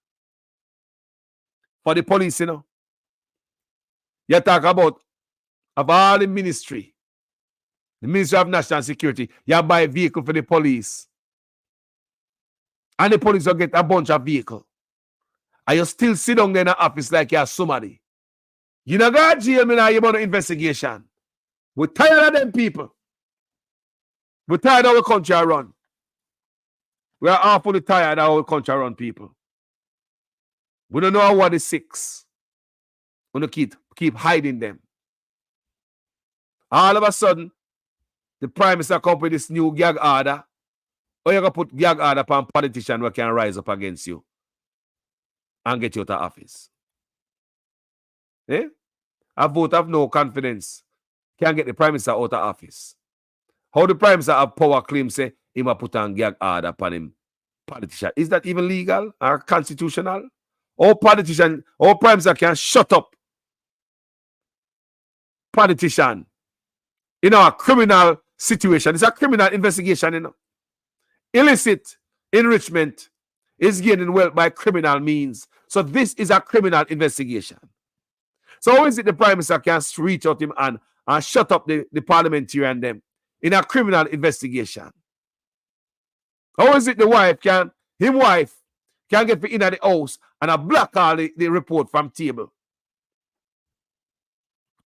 for the police, you know, you talk about of all the Ministry of National Security, you buy a vehicle for the police. And the police will get a bunch of vehicles. And you still sit down there in the office like you're somebody. You know, God, jail me now, you want an investigation. We're tired of them people. We're tired of our country run. We are awfully tired of our country run people. We don't know what is six. We don't keep hiding them. All of a sudden, the Prime Minister come with this new gag order. Or you can put gag order upon politician who can rise up against you and get you out of office. Eh? A vote of no confidence can get the Prime Minister out of office. How the Prime Minister have power claim say he must put on gag order upon him politician? Is that even legal or constitutional? Or politician, or Prime Minister can shut up politician in a criminal situation. It's a criminal investigation, you know. Illicit enrichment is gaining wealth by criminal means. So this is a criminal investigation. So how is it the Prime Minister can reach out him and shut up the parliamentarian them in a criminal investigation? How is it the wife can get in at the house and block all the report from table?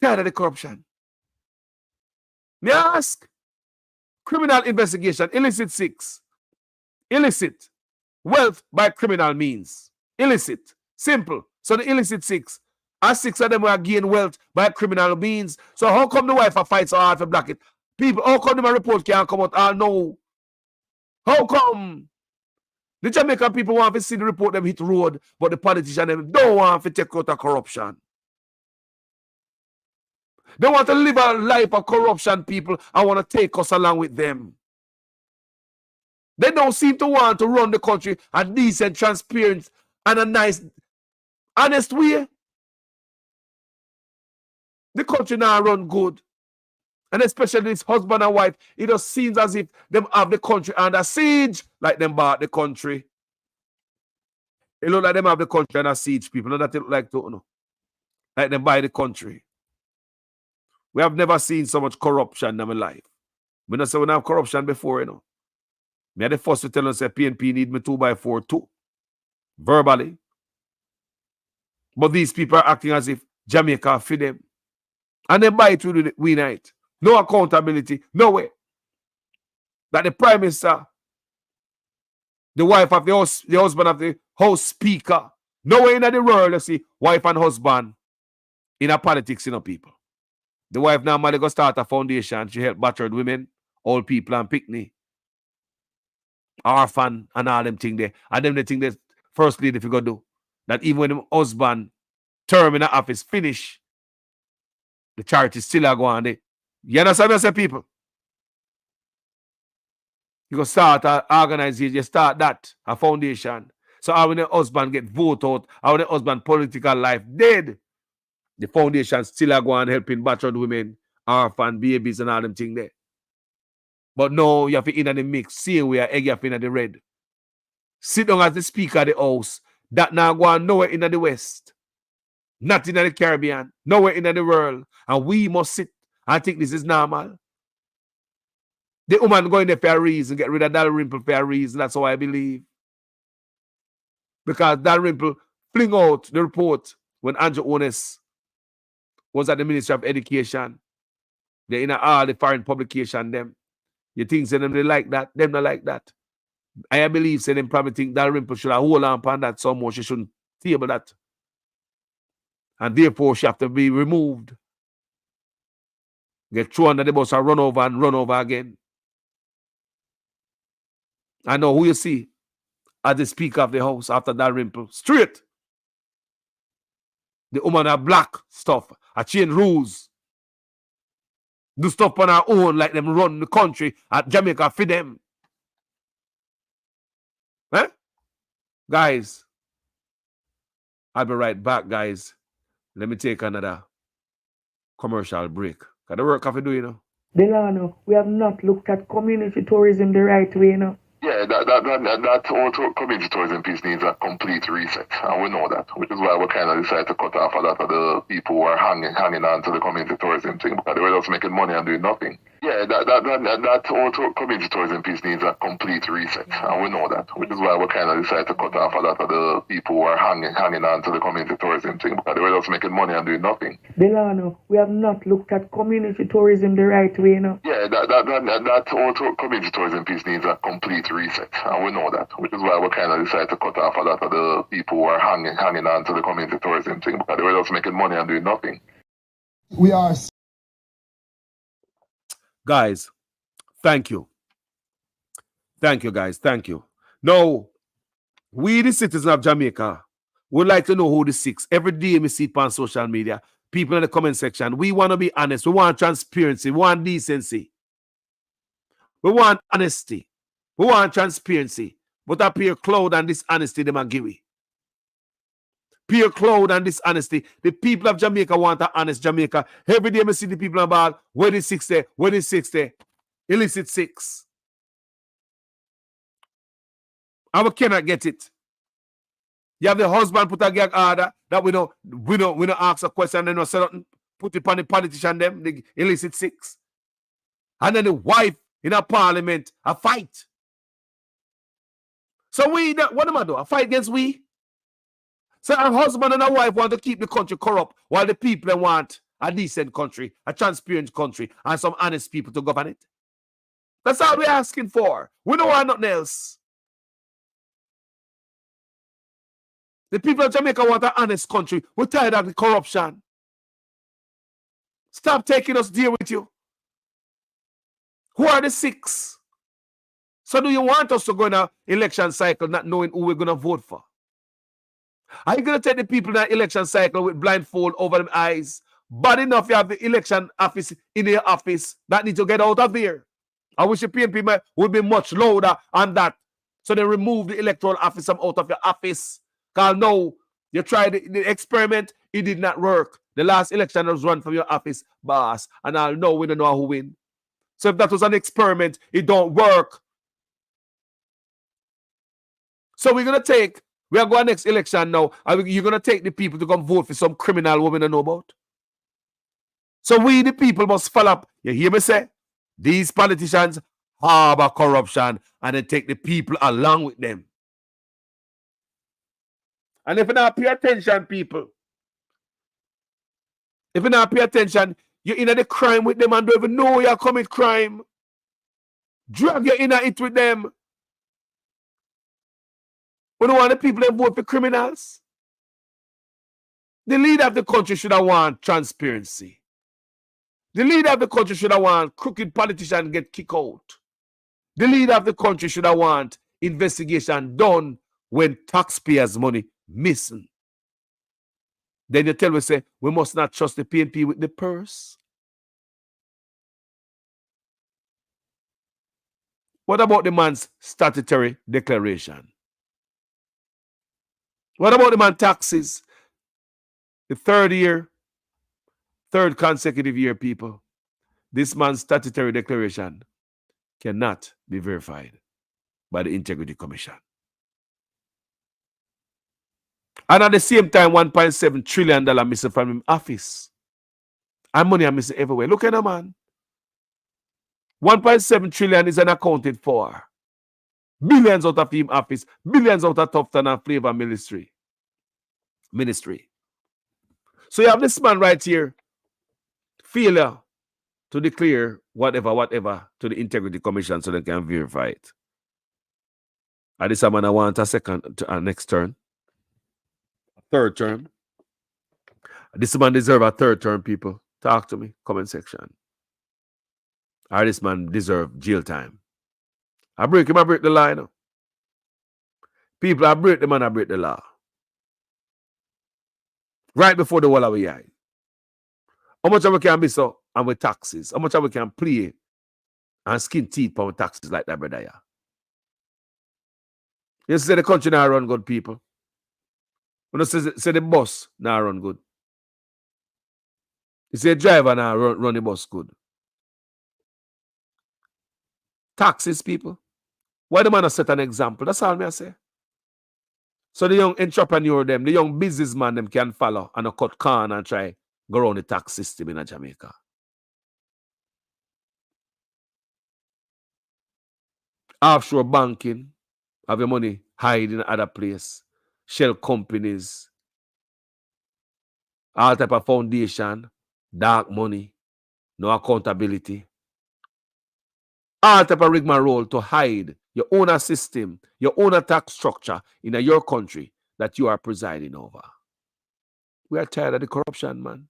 Tired of the corruption. May I ask? Criminal investigation, illicit 6. Illicit. Wealth by criminal means. Illicit. Simple. So the illicit 6. And 6 of them were gain wealth by criminal means. So how come the wife fights so hard to block it? People, how come the report can't come out? I know. How come? The Jamaican people want to see the report them hit road, but the politicians them don't want to take out the corruption. They want to live a life of corruption, people, and want to take us along with them. They don't seem to want to run the country a decent, transparent, and a nice, honest way. The country now run good. And especially this husband and wife, it just seems as if them have the country under siege, like them bought the country. It look like them have the country under siege, people. Know that it look like to, no? Like them buy the country. We have never seen so much corruption in my life. We don't say we don't have corruption before, you know. Me are the first to tell us that PNP need me 2x4 too. Verbally. But these people are acting as if Jamaica feed them. And they buy it through the we night. No accountability. No way. That the Prime Minister, the wife of the husband of the House Speaker, nowhere in the world you see wife and husband in a politics, you know, people. The wife normally go start a foundation. She help battered women, old people and picnic, orphan and all them things there. And them the thing that first lady if you go do. That even when the husband term in the office finish, the charity still are going there. You understand what I say, people? You go start an organization, you start that, a foundation. So how when the husband get voted out, how when the husband political life dead, the foundation still are going helping battered women, orphan, babies and all them things there. But no, you have to in the mix. See where egg you have in the red. Sit down as the Speaker of the House. That now go on nowhere in the West. Not in the Caribbean. Nowhere in the world. And we must sit and think this is normal. The woman going there for a reason, get rid of Dalrymple for a reason. That's how I believe. Because Dalrymple fling out the report when Andrew Ones was at the Ministry of Education. They're in all the foreign publication, them. You think say them they like that? Them not like that. I believe say them probably think Dalrymple should have hold on upon that so much. She shouldn't table that. And therefore she have to be removed. Get thrown under the bus and run over again. I know who you see as the Speaker of the House after Dalrymple. Straight. The woman have black stuff. I change rules. Do stuff on her own like them run the country at Jamaica for them. Huh? Guys, I'll be right back, guys. Let me take another commercial break. Got the work have to do, you know. Delano, we have not looked at community tourism the right way, you know. Yeah, that whole community tourism piece needs a complete reset, and we know that, which is why we kind of decided to cut off a lot of the people who are hanging on to the community tourism thing, because they were just making money and doing nothing. Yeah, that whole community tourism piece needs a complete reset, and we know that, which is why we kind of decided to cut off a lot of the people who are hanging on to the community tourism thing, because they were just making money and doing nothing. Delano, we have not looked at community tourism the right way, you know. Yeah, that whole community tourism piece needs a complete reset, and we know that, which is why we kind of decided to cut off a lot of the people who are hanging on to the community tourism thing, because they were just making money and doing nothing. We are. Guys, thank you. Thank you, guys. Thank you. Now, we, the citizens of Jamaica, would like to know who the six. Every day we see it on social media, people in the comment section. We want to be honest. We want transparency. We want decency. We want honesty. We want transparency. But that pure cloud and dishonesty, them are give we. Pure cloud and dishonesty. The people of Jamaica want an honest Jamaica. Every day we see the people about where the 60, where the 60, illicit 6. And we cannot get it. You have the husband put a gag order that we don't ask a question and they don't put it on the politician them, the illicit 6. And then the wife in a parliament, a fight. So what am I doing? A fight against we? So a husband and a wife want to keep the country corrupt while the people want a decent country, a transparent country, and some honest people to govern it. That's all we're asking for. We don't want nothing else. The people of Jamaica want an honest country. We're tired of the corruption. Stop taking us deal with you. Who are the 6? So do you want us to go in an election cycle not knowing who we're going to vote for? Are you going to take the people in that election cycle with blindfold over them eyes? Bad enough you have the election office in your office that need to get out of there. I wish the PNP would be much louder on that. So they remove the electoral office out of your office. Because no, you tried the experiment, it did not work. The last election was run from your office, boss. And I'll know we don't know who win. So if that was an experiment, it don't work. So we are going next election now. You're going to take the people to come vote for some criminal women I know about. So we, the people, must follow up. You hear me say? These politicians harbor corruption and they take the people along with them. And if you not pay attention, people, if you not pay attention, you're in the crime with them and don't even know you commit crime. Drag you in it with them. We don't want the people to vote for criminals. The leader of the country should have want transparency. The leader of the country should have want crooked politicians get kicked out. The leader of the country should have want investigation done when taxpayers' money missing. Then you tell me, say, we must not trust the PNP with the purse. What about the man's statutory declaration? What about the man's taxes? The third consecutive year, people, this man's statutory declaration cannot be verified by the Integrity Commission. And at the same time, $1.7 trillion missing from his office. And money are missing everywhere. Look at the man. 1.7 trillion is unaccounted for. Billions out of Team Office, billions out of Tufton and Flavor Ministry. So you have this man right here, failure to declare whatever to the Integrity Commission so they can verify it. And this man I want a next term, third term. This man deserve a third term, people. Talk to me, comment section. Or this man deserve jail time. I break him, I break the law. You know? People, I break the man, I break the law. Right before the wall of the eye. How much of we can be so and with taxes? How much of we can play and skin teeth for taxes like that, brother? Yeah. You say the country now run good, people. When you say the bus now run good. You say the driver now run the bus good. Taxes, people. Why the man set an example? That's all me I say. So the young entrepreneur them, the young businessman them can follow and cut corn and try go around the tax system in Jamaica. Offshore banking, have your money hide in other place. Shell companies, all type of foundation, dark money, no accountability. All type of rigmarole to hide your own system, your own tax structure in your country that you are presiding over. We are tired of the corruption, man.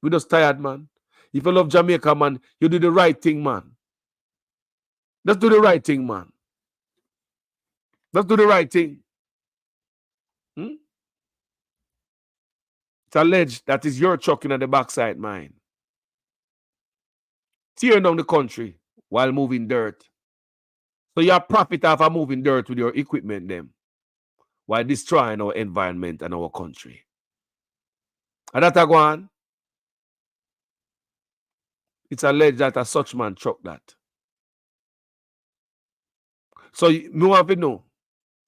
We're just tired, man. If you love Jamaica, man, you do the right thing, man. Let's do the right thing, man. Let's do the right thing. It's alleged that is your chucking at the backside, mine. Tearing down the country while moving dirt. So you profit off of moving dirt with your equipment, them, while destroying our environment and our country. And that go on. It's alleged that a such man chuck that. So you have to know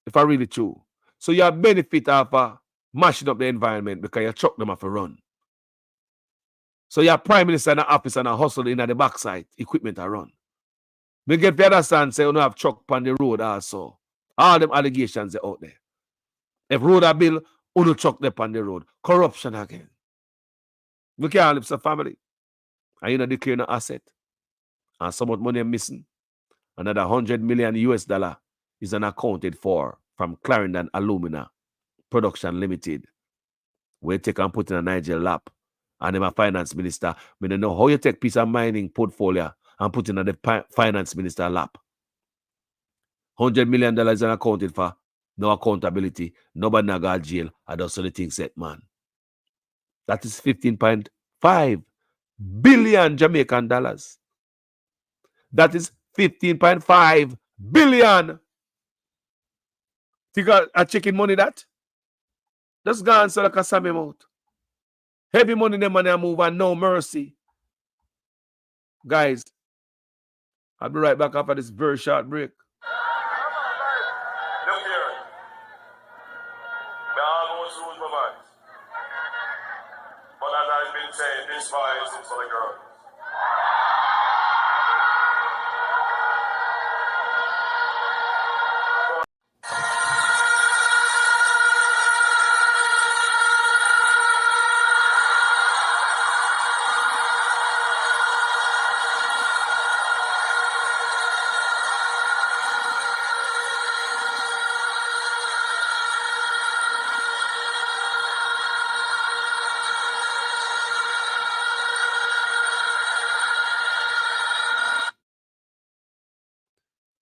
if I really true. So you have benefit of mashing up the environment because you chuck them off a run. So your prime minister in the office and a hustle in the backside, equipment are run. We get the other side say you don't have truck on the road also. All them allegations are out there. If road are built, you don't truck them on the road. Corruption again. We can't live some family. And you don't declare no asset. And so much money missing. Another $100 million is unaccounted for from Clarendon Alumina Production Limited. We take and put in a Nigel lap. And I'm a finance minister. I don't know how you take piece of mining portfolio and put in the finance minister lap. $100 million is unaccounted for. No accountability. Nobody not got jail. I don't see the thing set, man. That is 15.5 billion Jamaican dollars. That is 15.5 billion. Think a chicken money that? Just go and sell like a Sammy mouth. Heavy money, them money move and no mercy. Guys, I'll be right back after this very short break. Look here. I almost lose my mind. But as I've been saying, this voice is for the girls.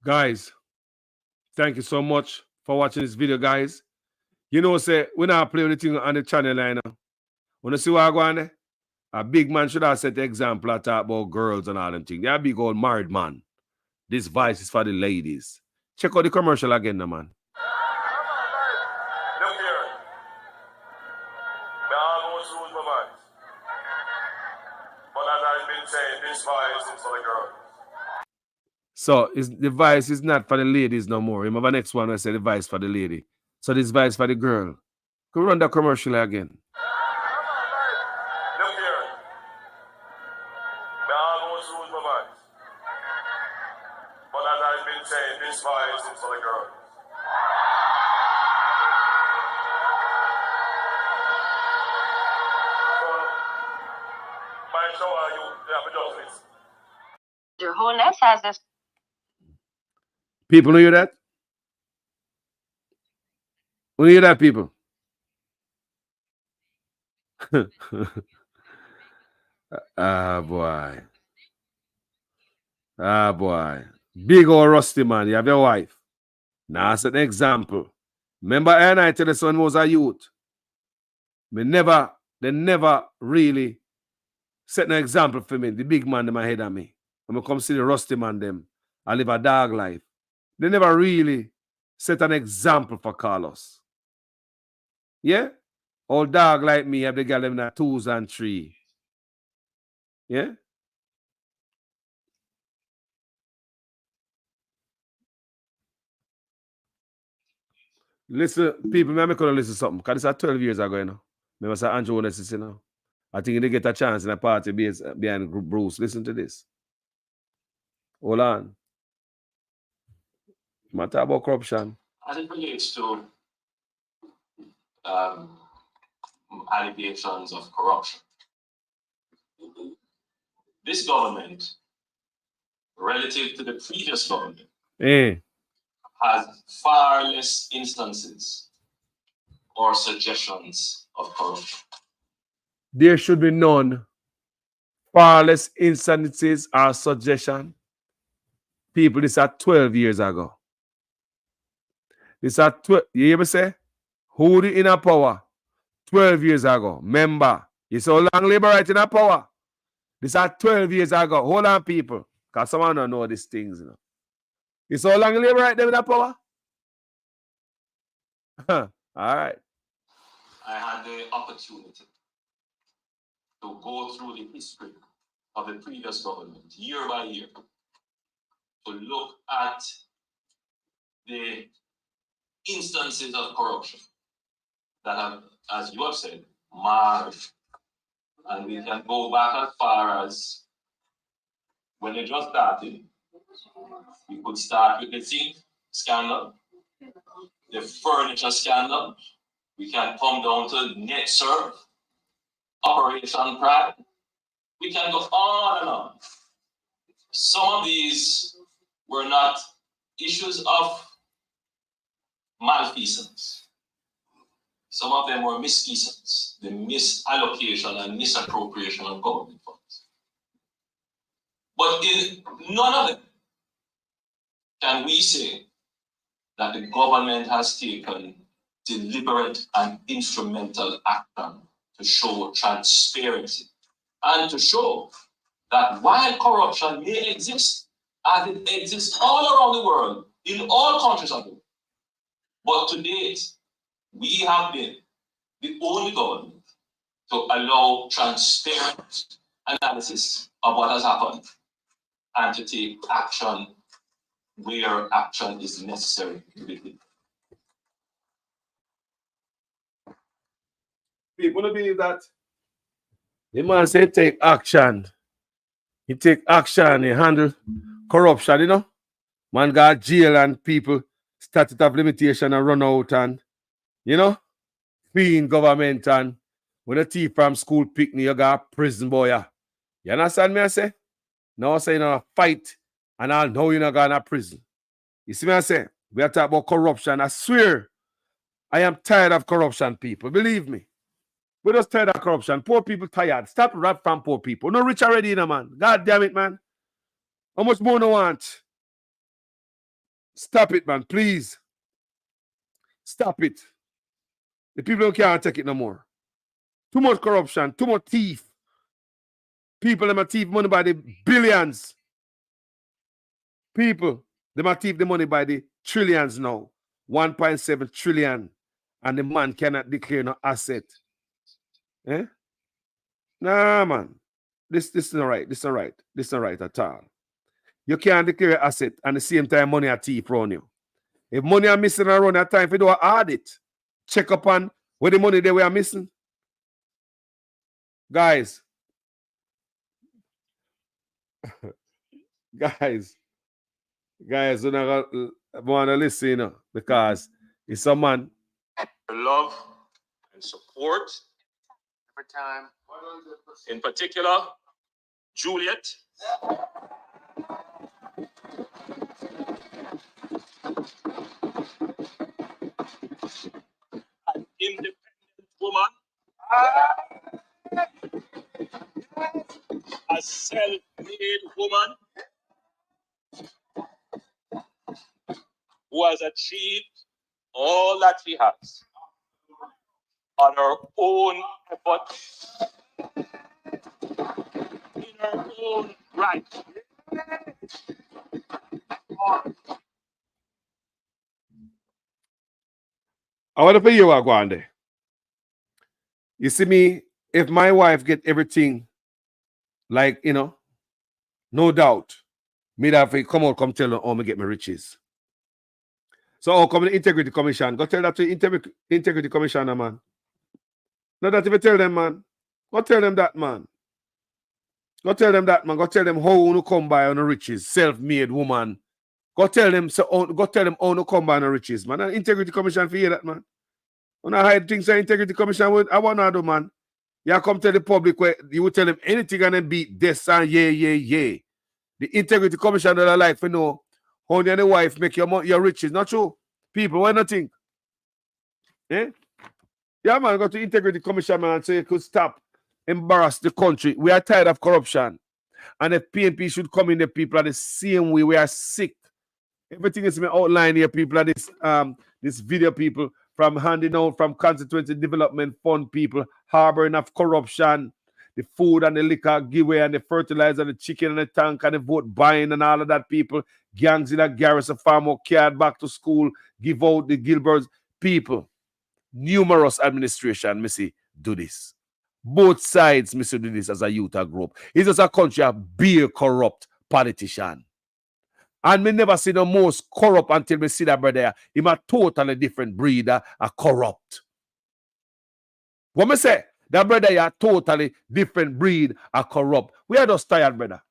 Guys, thank you so much for watching this video, guys. You know, say, we not play anything on the channel line now. When you see what I go on there, a big man should have set the example and talk about girls and all them things. They're a big old married man. This voice is for the ladies. Check out the commercial again, now, man. Look here. I almost lose my mind. But as I've been saying, this voice is for the girls. So the vice is not for the ladies no more. Remember next one I said the vice for the lady. So this vice for the girl. Can we run that commercial again? Look here. I almost lose my mind. show you have justice. Your Holiness has this. People hear that? Who hear that, people? Ah, boy. Ah, boy. Big old rusty man. You have your wife. Now, as an example. Remember, I tell the son was a youth. They never really set an example for me. The big man in my head of me. When I come see the rusty man them, I live a dog life. They never really set an example for Carlos. Yeah? Old dog like me have the girl them in 2s and 3. Yeah? Listen, people, I'm going to listen to something. Because this is 12 years ago, you know. Remember, say Andrew Onassis, you know. I think they get a chance in a party behind Bruce. Listen to this. Hold on. Matter about corruption. As it relates to allegations of corruption, this government, relative to the previous government, has far less instances or suggestions of corruption. There should be none. Far less instances or suggestion. People, this are 12 years ago. This are 12. You hear me say? Who the inner power? 12 years ago. Remember, you saw long labor right in a power. This are 12 years ago. Hold on, people. Because someone don't know these things, you know. You saw long labor right there in a power? All right. I had the opportunity to go through the history of the previous government, year by year, to look at the instances of corruption that have, as you have said, marred. And we can go back as far as when they just started. We could start with the zinc scandal, the furniture scandal. We can come down to NetServe, Operation Pride. We can go on and on. Some of these were not issues of malfeasance. Some of them were misfeasance, the misallocation and misappropriation of government funds. But in none of them can we say that the government has taken deliberate and instrumental action to show transparency and to show that while corruption may exist, as it exists all around the world, in all countries of the world, but to date, we have been the only government to allow transparent analysis of what has happened and to take action where action is necessary. People believe that the man say take action. He take action, he handle corruption, you know. Man got jail and people statute of limitation and run out and, you know, being government and when a thief from school pick me, you got prison boy. Yeah. You understand me I say? Now I say you know fight and I'll know you're not going to prison. You see me I say? We are talking about corruption. I swear I am tired of corruption, people. Believe me. We're just tired of corruption. Poor people tired. Stop rap from poor people. No rich already, you know, man. God damn it, man. How much more do you want? Stop it, man. Please. Stop it. The people can't take it no more. Too much corruption. Too much thief. People, them are thief money by the billions. People, them are thief the money by the trillions now. 1.7 trillion. And the man cannot declare no asset. Eh? Nah, man. This is not right. This is not right. This is not right at all. You can't declare asset and at the same time money are thief run you. If money are missing around that time, if you do an audit, check up on where the money they were missing. Guys, you know, want to listen, you know, because it's a man. Love and support every time. In particular, Juliet. An independent woman. A self-made woman who has achieved all that she has on her own effort, in her own right. I want to pay you go on there. You see me, if my wife get everything, like, you know, no doubt, me that if come out, come tell her, oh, me get my riches. So I'll come to the Integrity Commission. Go tell that to the Integrity Commissioner, man. Not that if you tell them, man. Go tell them that, man. Go tell them that, man. Go tell them how you come by on the riches, self-made woman. Go tell them how you come by on the riches, man. And Integrity Commission for you that, man. When I hide things that Integrity Commission would, I want to do, man. You come tell the public where you will tell them anything and then beat this and yeah. The Integrity Commission don't like for know how you and the wife make your riches. Not true. People, why not think? Eh? Yeah, man, go to Integrity Commission, man, and say you could stop, embarrass the country. We are tired of corruption. And if PNP should come in, the people are the same way. We are sick. Everything is been outlined here, people are this video people from handing out from constituency development fund people, harboring of corruption, the food and the liquor giveaway and the fertilizer, the chicken and the tank and the vote buying and all of that people, gangs in a garrison, Farmwork, card back to school, give out the Gilberts, people. Numerous administration, Missy, do this. Both sides, Missy, do this as a youth group. It's just a country of beer corrupt politician. And me never see the most corrupt until me see that brother. He's a totally different breed, a corrupt. What me say? That brother is a totally different breed, a corrupt. We are just tired, brother.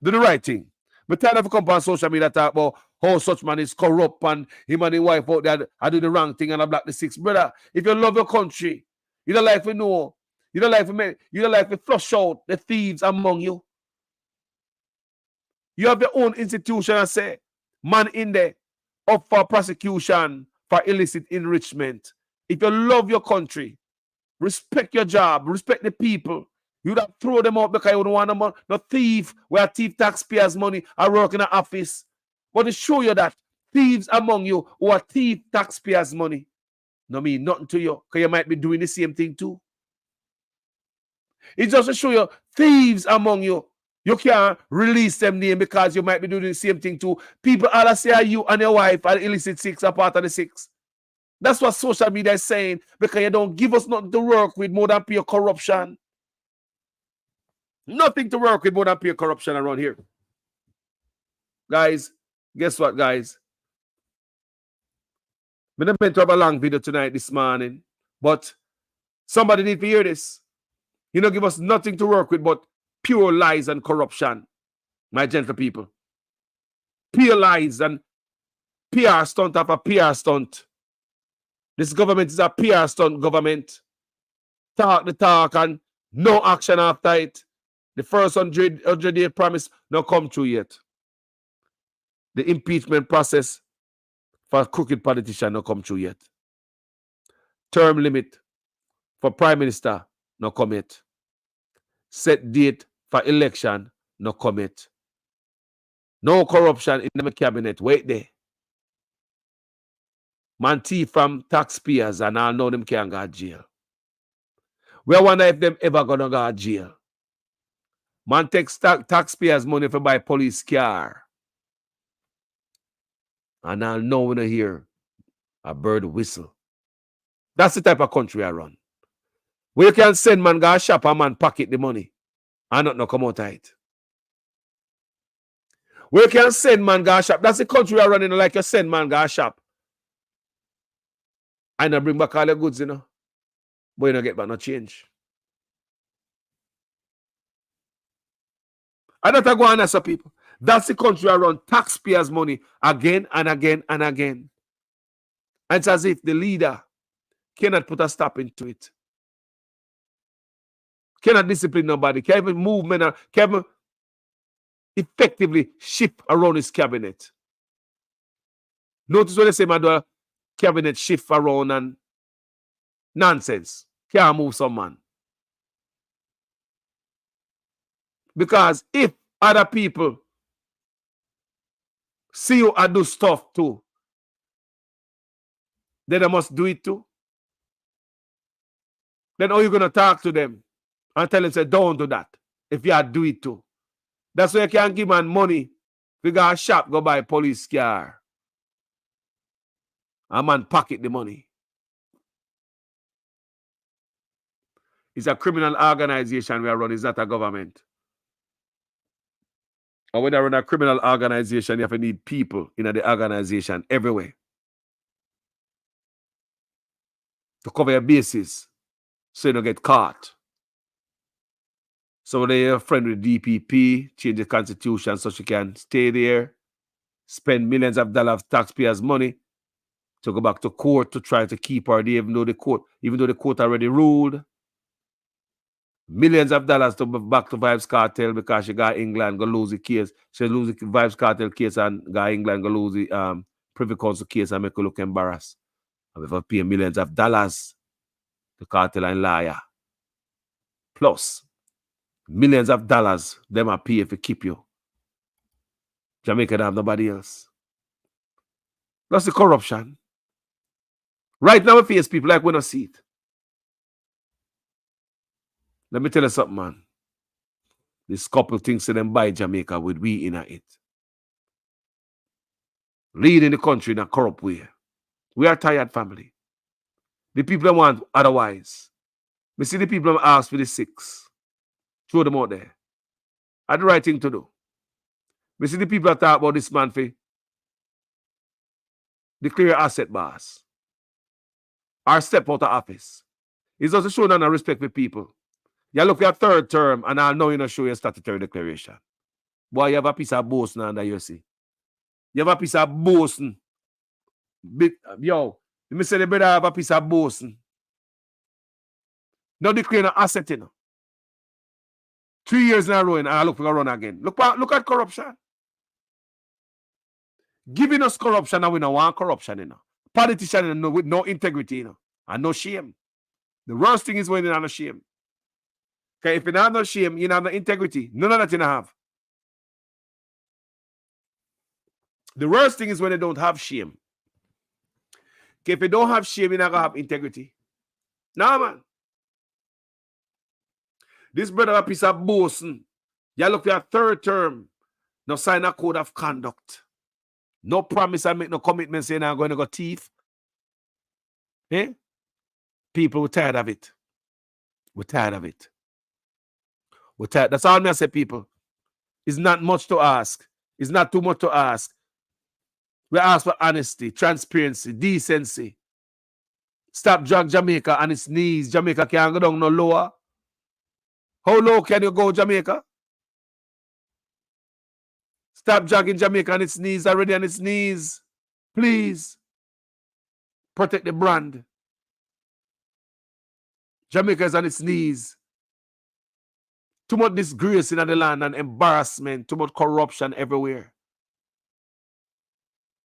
Do the right thing. But tired of come on social media talk about how such man is corrupt and him and his wife out there I do the wrong thing and I black the six. Brother, if you love your country, you don't like to know, you don't like to flush out the thieves among you. You have your own institution and say, man in there, up for prosecution for illicit enrichment. If you love your country, respect your job, respect the people. You don't throw them out because you don't want them no thief. We are thief taxpayers' money. I work in an office. But to show you that thieves among you who are thief taxpayers' money, no mean nothing to you because you might be doing the same thing too. It's just to show you thieves among you. You can't release them name because you might be doing the same thing too. People all say you and your wife are illicit six are part of the six. That's what social media is saying because you don't give us nothing to work with more than pure corruption. Nothing to work with more than pure corruption around here. Guys, guess what, guys? I'm not meant to have a long video tonight this morning, but somebody need to hear this. You don't give us nothing to work with but pure lies and corruption, my gentle people. Pure lies and PR stunt after PR stunt. This government is a PR stunt government. Talk the talk and no action after it. The first 100-day promise not come true yet. The impeachment process for crooked politician not come true yet. Term limit for prime minister not come yet. Set date for election no come yet. No corruption in the cabinet. Wait there. Man thief from taxpayers and I know them can't go to jail. We wonder if them ever gonna go to jail. Man takes taxpayers' money for buy police car. And I'll know when I hear a bird whistle. That's the type of country I run. Where you can send man go shop and man pocket the money. And not come out of it. Where you can send man go shop. That's the country I run in, like you send man go shop. I not bring back all your goods, you know. But you don't get back no change. I don't go on as a people. That's the country I run. Taxpayers' money again and again and again. And it's as if the leader cannot put a stop into it. Cannot discipline nobody. Can't even move men. Can't even effectively shift around his cabinet. Notice when they say, man, the cabinet shift around and nonsense. Can't move some man. Because if other people see you and do stuff too, then they must do it too. Then how you going to talk to them and tell them, say, don't do that if you do it too? That's why you can't give man money. We got a shop, go buy a police car. A man pocket the money. It's a criminal organization we are running. It's not a government. Or when I run a criminal organization, you have to need people in the organization everywhere to cover your bases so you don't get caught. So they're a friend with DPP, change the constitution so she can stay there, spend millions of dollars of taxpayers' money to go back to court to try to keep her there, even though the court already ruled. Millions of dollars to be back to Vibes Cartel because she got England, go lose the case. She lose the Vibes Cartel case and got England, go lose the Privy Council case and make her look embarrassed. And we have to pay millions of dollars to cartel and liar. Plus, millions of dollars them are pay if they keep you. Jamaica don't have nobody else. That's the corruption. Right now we face people like we don't see it. Let me tell you something, man. This couple thinks them buy Jamaica with we in it. Leading the country in a corrupt way. We are tired, family. The people that want otherwise. We see the people that ask for the 6. Throw them out there. That's the right thing to do. We see the people that talk about this man for declare asset boss. Or step out of office. It's also showing no respect for people. You look at 3rd term and I know you not show your statutory declaration. Boy, you have a piece of boasting under you see. You have a piece of boasting. Yo, let me say the brother have a piece of boasting. No declare no asset, you know. 3 years in a row and I look for a run again. Look at corruption. Giving us corruption and we don't want corruption, you know. Politicians with no integrity, you know, and no shame. The worst thing is when you have no shame. Okay, if you don't have no shame, you don't have no integrity. None of that you don't have. The worst thing is when you don't have shame. Okay, if you don't have shame, you're not going to have integrity. No, man. This brother a piece of boasting. You look at 3rd term. No sign a code of conduct. No promise and make no commitment saying I'm going to go thief. Eh? People, we're tired of it. We're tired of it. We're tired. That's all I say, people. It's not much to ask. It's not too much to ask. We ask for honesty, transparency, decency. Stop drag Jamaica on its knees. Jamaica can't go down no lower. How low can you go, Jamaica? Stop dragging Jamaica on its knees, already on its knees. Please. Protect the brand. Jamaica is on its knees. Too much disgrace in the land and embarrassment. Too much corruption everywhere.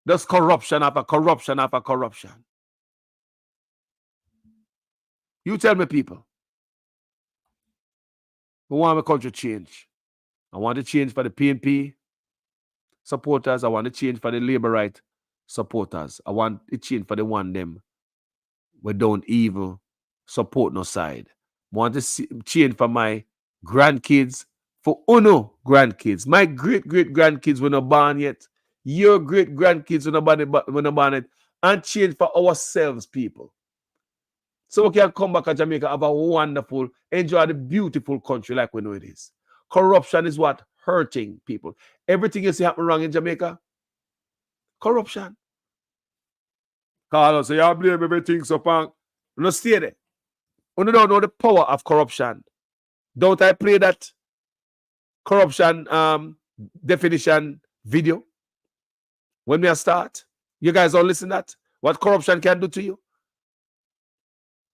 There's corruption after corruption after corruption. You tell me, people. We want my country change. I want to change for the PNP supporters. I want to change for the labor right supporters. I want to change for the one them we don't even support no side. I want to change for my grandkids, for Uno grandkids. My great-great-grandkids were not born yet. Your great-grandkids were not born yet. And change for ourselves, people. So we can come back to Jamaica, have a wonderful, enjoy the beautiful country like we know it is. Corruption is what hurting people. Everything you see happen wrong in Jamaica, corruption. Carlos, so you blame everything so punk. No stay there. You don't know the power of corruption. Don't I play that corruption definition video when we start? You guys all listen to that? What corruption can do to you?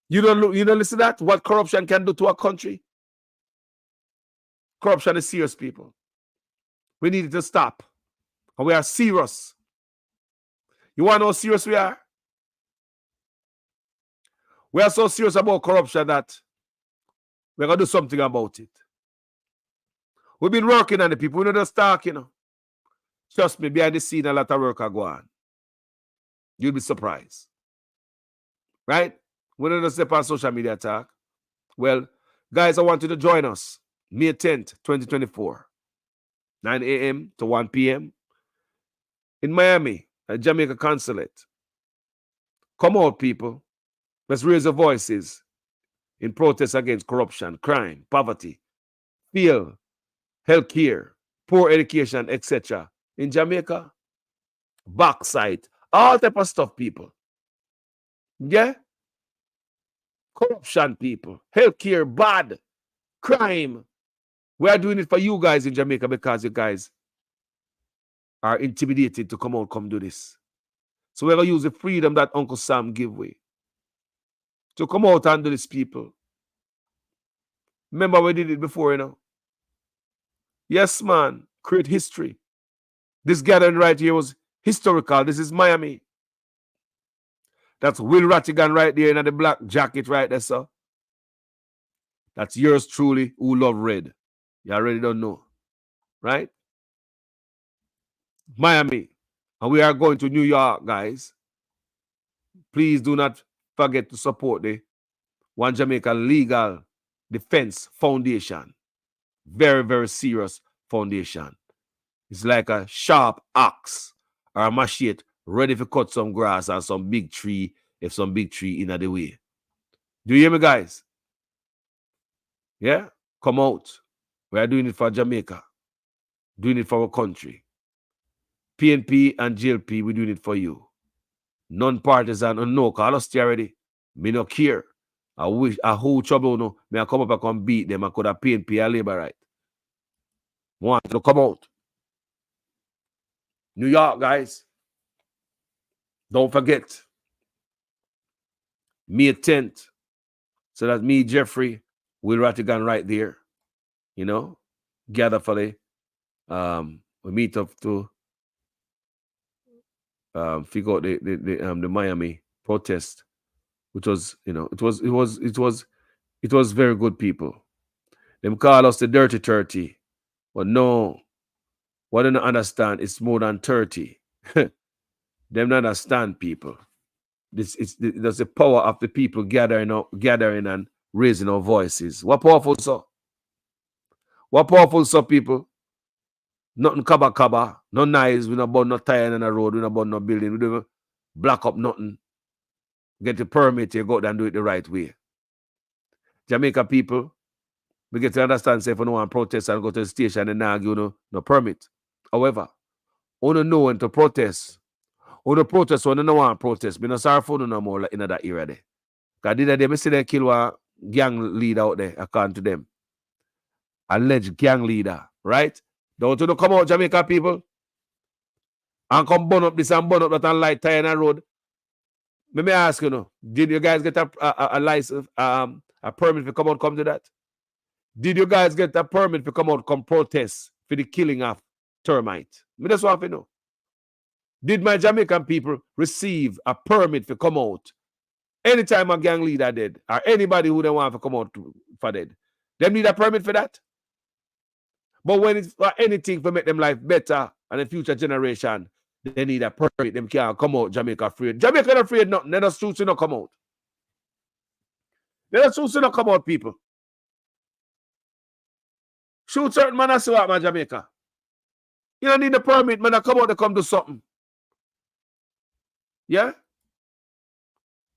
You don't listen to that? What corruption can do to a country? Corruption is serious, people. We need it to stop. And we are serious. You want to know how serious we are? We are so serious about corruption that we're going to do something about it. We've been working on the people. We're not just talking. You know. Trust me, behind the scene, a lot of work are going on. You'll be surprised. Right? We're not just step on social media talk. Well, guys, I want you to join us May 10th, 2024, 9 a.m. to 1 p.m. in Miami at Jamaica Consulate. Come out, people. Let's raise our voices in protest against corruption, crime, poverty, fuel, health care, poor education, etc. In Jamaica, backside, all type of stuff, people. Yeah? Corruption, people. Health care, bad. Crime. We are doing it for you guys in Jamaica because you guys are intimidated to come out, come do this. So we're going to use the freedom that Uncle Sam give away to come out and do this, people. Remember we did it before, you know. Yes, man. Create history. This gathering right here was historical. This is Miami. That's Will Rattigan right there in the black jacket right there, sir. That's yours truly who love red. You already don't know. Right? Miami. And we are going to New York, guys. Please do not forget to support the One Jamaica Legal Defense Foundation. Very, very serious foundation. It's like a sharp axe or a machete ready to cut some grass or some big tree if some big tree in the way. Do you hear me, guys? Yeah? Come out. We are doing it for Jamaica. Doing it for our country. PNP and GLP, we're doing it for you. Non-partisan and no, call us already. Me no care. I wish I hold trouble no. Me I come up and come beat them. I could have PNP and labor right. Want to come out. New York, guys. Don't forget. May 10th. So that's me, Jeffrey, Will Rattigan right there. You know, gather for the we meet up to figure out the Miami protest, which was, you know, it was very good, people. Them call us the dirty 30, but no, what they don't understand, it's more than 30. Them don't understand, people. There's the power of the people gathering and raising our voices. What powerful, so? What powerful, so, people? Nothing kaba. No knives. We not burn no tire in the road. We not burn no building. We don't black up nothing. Get the permit. You go out and do it the right way. Jamaica people, we get to understand, say, if you don't want to protest and go to the station and now give no permit. However, we don't know when to protest. We don't protest when we don't want to protest. We not sorry for no more like in that era there. Because the other day, I see them kill a gang leader out there, according to them. Alleged gang leader, right? Don't you come out, Jamaica people, and come burn up this and burn up that and light tire in the road? Let me ask you, did you guys get a license, a permit to come out, come to that? Did you guys get a permit to come out, come protest for the killing of termite? Me just want to know. Did my Jamaican people receive a permit to come out anytime a gang leader did, or anybody who don't want to come out for dead? Them need a permit for that? But when it's for anything to make them life better and the future generation, they need a permit. Them can't come out Jamaica afraid. Jamaica not afraid nothing. They just choose to not come out. They just choose to not come out, people. Shoot certain man, I see what, man, Jamaica. You don't need a permit, man, to come out to come do something. Yeah?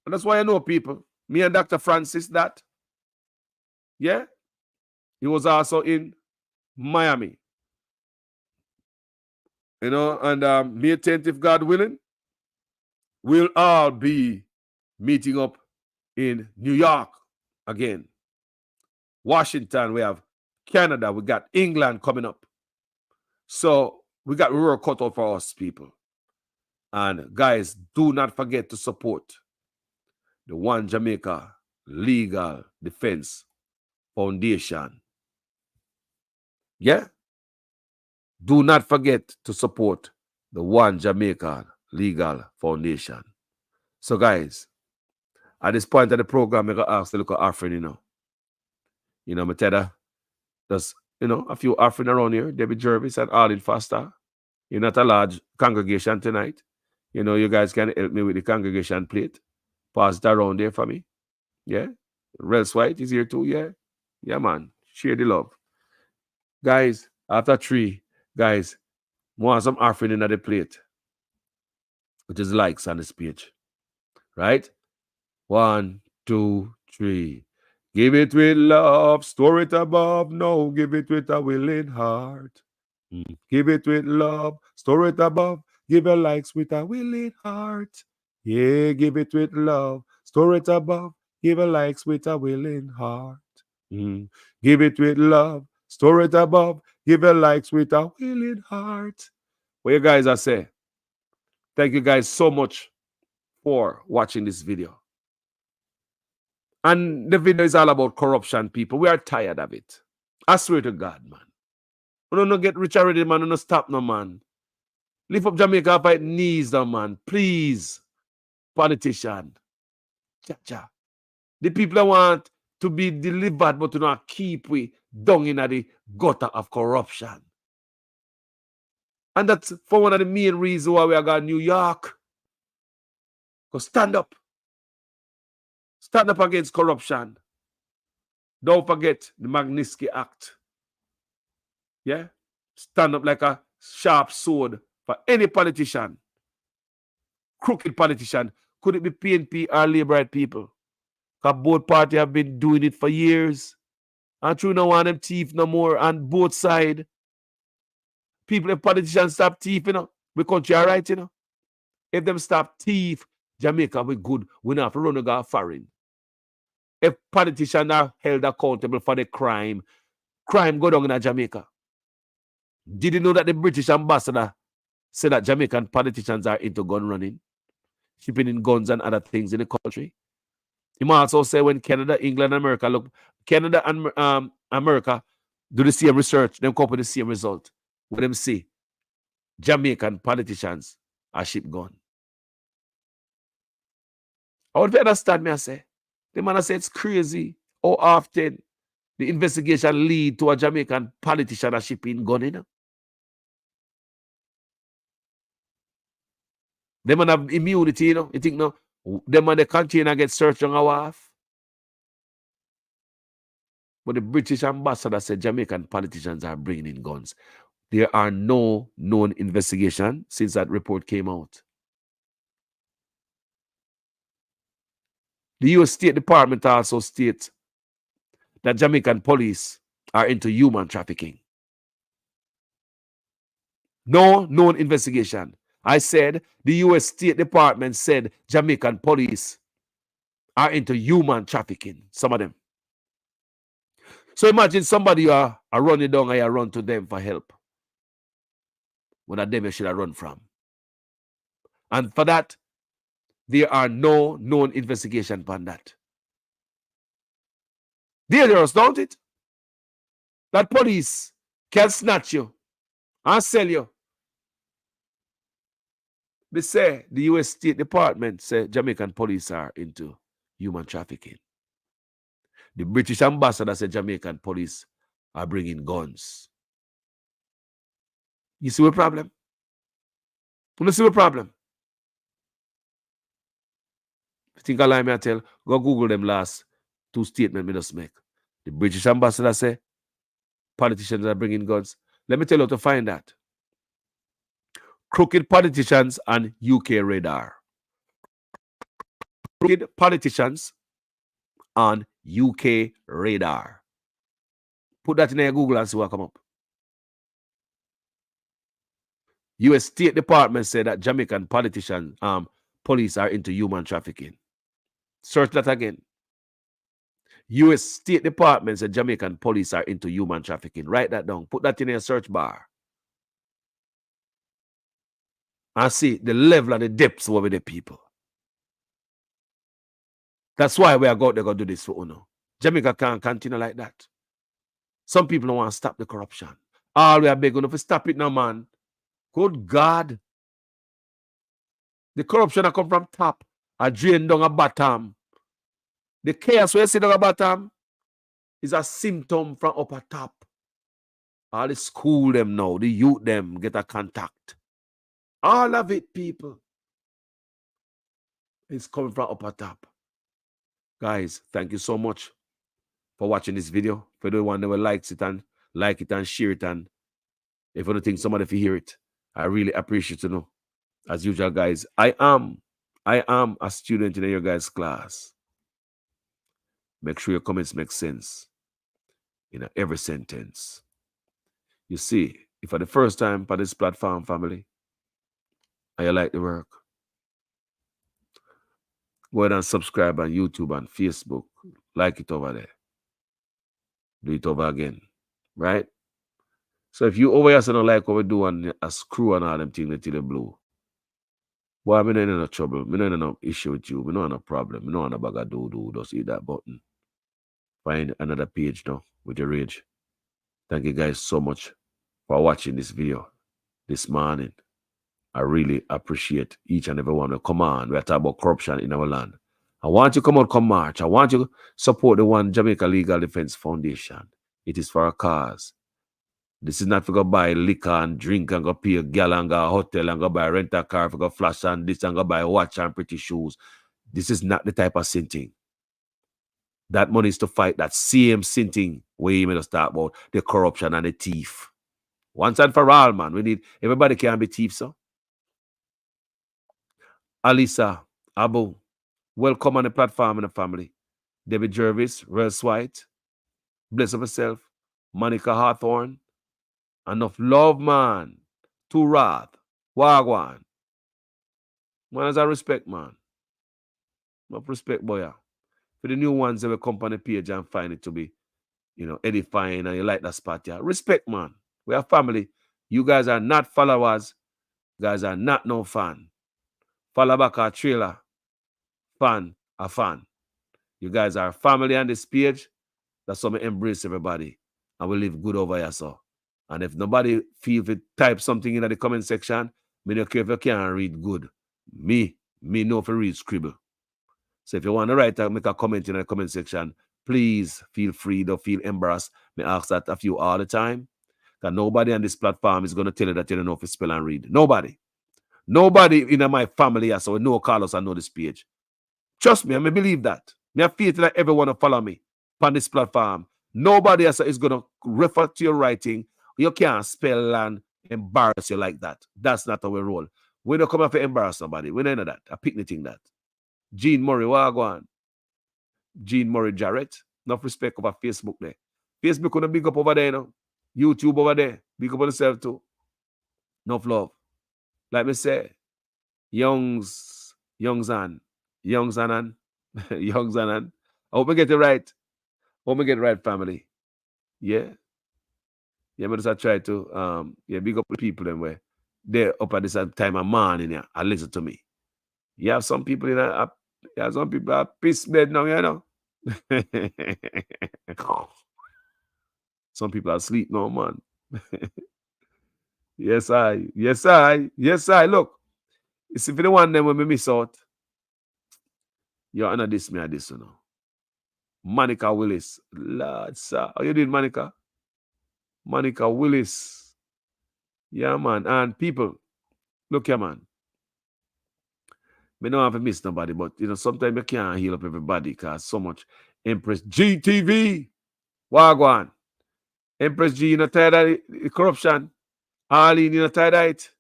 And that's why I know, people. Me and Dr. Francis, that. Yeah? He was also in Miami. You know, and May 10th, if God willing, we'll all be meeting up in New York again. Washington, we have Canada, we got England coming up. So we got work cut out for us, people. And guys, do not forget to support the One Jamaica Legal Defense Foundation. Yeah? Do not forget to support the One Jamaica Legal Foundation. So, guys, at this point of the program, I'm going to ask to look at offering, you know. You know, Mateda, there's, you know, a few offering around here. Debbie Jervis and Arlene Foster. You're not a large congregation tonight. You know, you guys can help me with the congregation plate. Pass it around there for me. Yeah. Rels White is here too. Yeah. Yeah, man. Share the love. Guys, after 3, guys, want some offering in the plate, which is likes on this page. Right? 1, 2, 3. Give it with love, store it above. No, give it with a willing heart. Give it with love, store it above. Give your likes with a willing heart. Yeah, give it with love, store it above. Give your likes with a willing heart. Give it with love, store it above. Give your likes with a willing heart. What you guys are saying? Thank you guys so much for watching this video. And the video is all about corruption, people. We are tired of it. I swear to God, man. We don't get rich already, man. We don't stop, no, man. Lift up Jamaica up at knees, no, man. Please, politician. Cha-cha. The people that want to be delivered, but to not keep we down in the gutter of corruption. And that's for one of the main reasons why we are going to New York. Because stand up. Stand up against corruption. Don't forget the Magnitsky Act. Yeah? Stand up like a sharp sword for any politician. Crooked politician. Could it be PNP or Labour right people? Because both parties have been doing it for years. And true, no want them thief no more on both sides. People, if politicians stop thief, you know, we country all right, you know. If them stop thief, Jamaica we good. We don't have to run to go foreign. If politicians are held accountable for the crime go down in Jamaica. Did you know that the British ambassador said that Jamaican politicians are into gun running, shipping in guns and other things in the country? He might also say when Canada, England, and America look, Canada and America do the same research, them come up with the same result. When them see Jamaican politicians are ship gun. I would understand me, I say. The man I say it's crazy how often the investigation lead to a Jamaican politician a shipping gun, you know. Them man have immunity, you know. You think no, them man the container get searched on our half. But the British ambassador said Jamaican politicians are bringing in guns. There are no known investigation since that report came out. The U.S. State Department also states that Jamaican police are into human trafficking. No known investigation. I said the U.S. State Department said Jamaican police are into human trafficking, some of them. So imagine somebody are running down and you run to them for help. When a them you should have run from. And for that, there are no known investigation on that. Dangerous, don't it? That police can snatch you and sell you. They say the U.S. State Department say Jamaican police are into human trafficking. The British ambassador said Jamaican police are bringing guns. You see what problem? You see what problem? If you think I lie, me I tell, go Google them last 2 statements we just make. The British ambassador say politicians are bringing guns. Let me tell you how to find that. Crooked politicians on UK radar. Crooked politicians on UK radar. Put that in your Google and see what come up. U.S. State Department said that Jamaican politicians, police are into human trafficking. Search that again. U.S. State Department said Jamaican police are into human trafficking. Write that down. Put that in your search bar. And see the level and the depths over the people. That's why we are going to do this for UNO. Jamaica can't continue like that. Some people don't want to stop the corruption. All we are begging to stop it now, man. Good God. The corruption that come from top, a drain down a bottom. The chaos where you see down a bottom is a symptom from upper top. All the school them now, the youth them get a contact. All of it, people, is coming from upper top. Guys, thank you so much for watching this video. For the one that will like it and share it, and if you don't think somebody will hear it, I really appreciate to know. As usual, guys, I am a student in your guys' class. Make sure your comments make sense in every sentence. You see, if for the first time for this platform, family, and you like the work, go ahead and subscribe on YouTube and Facebook. Like it over there. Do it over again. Right? So if you over here don't like what we do and a screw and all them things until they blue, boy, I'm not in no trouble. I'm not in no issue with you. I'm not in no problem. I'm not in a bag of do. Just hit that button. Find another page now with your rage. Thank you guys so much for watching this video this morning. I really appreciate each and every one. Come on, we're talking about corruption in our land. I want you to come out, come march. I want you to support the One Jamaica Legal Defense Foundation. It is for a cause. This is not for go buy liquor and drink and go pay a gal and go a hotel and go buy rent a car for go flash and this and go buy a watch and pretty shoes. This is not the type of sin thing. That money is to fight that same sin thing where you made us talk about the corruption and the thief. Once and for all, man. We need everybody can be thieves, so. Alisa, Abu, welcome on the platform in the family. David Jervis, Russ White, bless of herself, Monica Hawthorne. Enough love, man. To wrath. Wagwan. Man, as I respect, man. Enough respect, boy. For the new ones that will come on the page and find it to be, edifying and you like that spot, yeah. Respect, man. We are family. You guys are not followers. You guys are not no fan. Follow back our trailer. Fan, a fan. You guys are family on this page. That's why we embrace everybody. And we live good over here, so. And if nobody feel to type something in the comment section, me don't care if you can't read good. Me know if you read scribble. So if you want to write, make a comment in the comment section, please feel free. Don't feel embarrassed. Me ask that of you all the time. Because nobody on this platform is going to tell you that you don't know if you spell and read. Nobody. Nobody in my family has so know Carlos and know this page. Trust me, I may believe that. Me have faith that everyone will follow me on this platform. Nobody else is going to refer to your writing. You can't spell and embarrass you like that. That's not how we roll. We don't come out to embarrass somebody. We don't know that. I pick anything that. Jean Murray, Wagwan. Jean Murray Jarrett. Enough respect over Facebook there. Facebook gonna big up over there, you know. YouTube over there. Big up on yourself too. Enough love. Like me say, Young's Zanan. I hope we get it right. Hope we get it right, family. Yeah. Yeah, but I try to big up the people them where they're up at this time of morning here and listen to me. You have some people some people are piss bed now, you know. Some people are asleep now, man. Yes, I. Look, it's if the one them when we miss out, you're under this, me at this, you know. Monica Willis. Lord, sir. How you doing, Monica? Monica Willis. Yeah, man. And people, look here, man. We don't have to miss nobody, but, sometimes you can't heal up everybody because so much. Empress GTV. Wagwan. Empress G, tired of the corruption. Arlene, tired of it.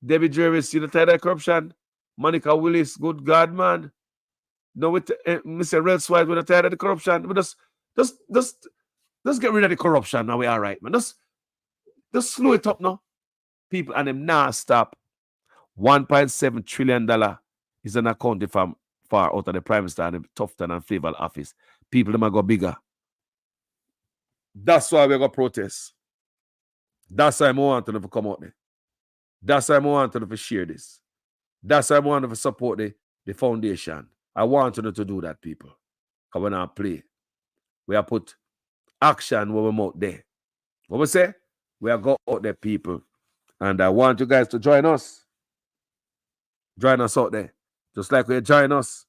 David Jervis, tired of corruption. Monica Willis, good God, man. No, with Mr. Red Swide, we're tired of the corruption. But just get rid of the corruption. Now we all right, man. Just slow it up now. People, and them now stop. $1.7 trillion is an accounted from far out of the Prime Minister and the Tufton and Flavor office. People, them are go bigger. That's why we're going to protest. That's why I want them to come out there. That's why I want them to share this. That's why I want them to support the foundation. I want them to do that, people. Because when I play, we have put action when we're out there. What we say? We are go out there, people. And I want you guys to join us. Join us out there. Just like we join us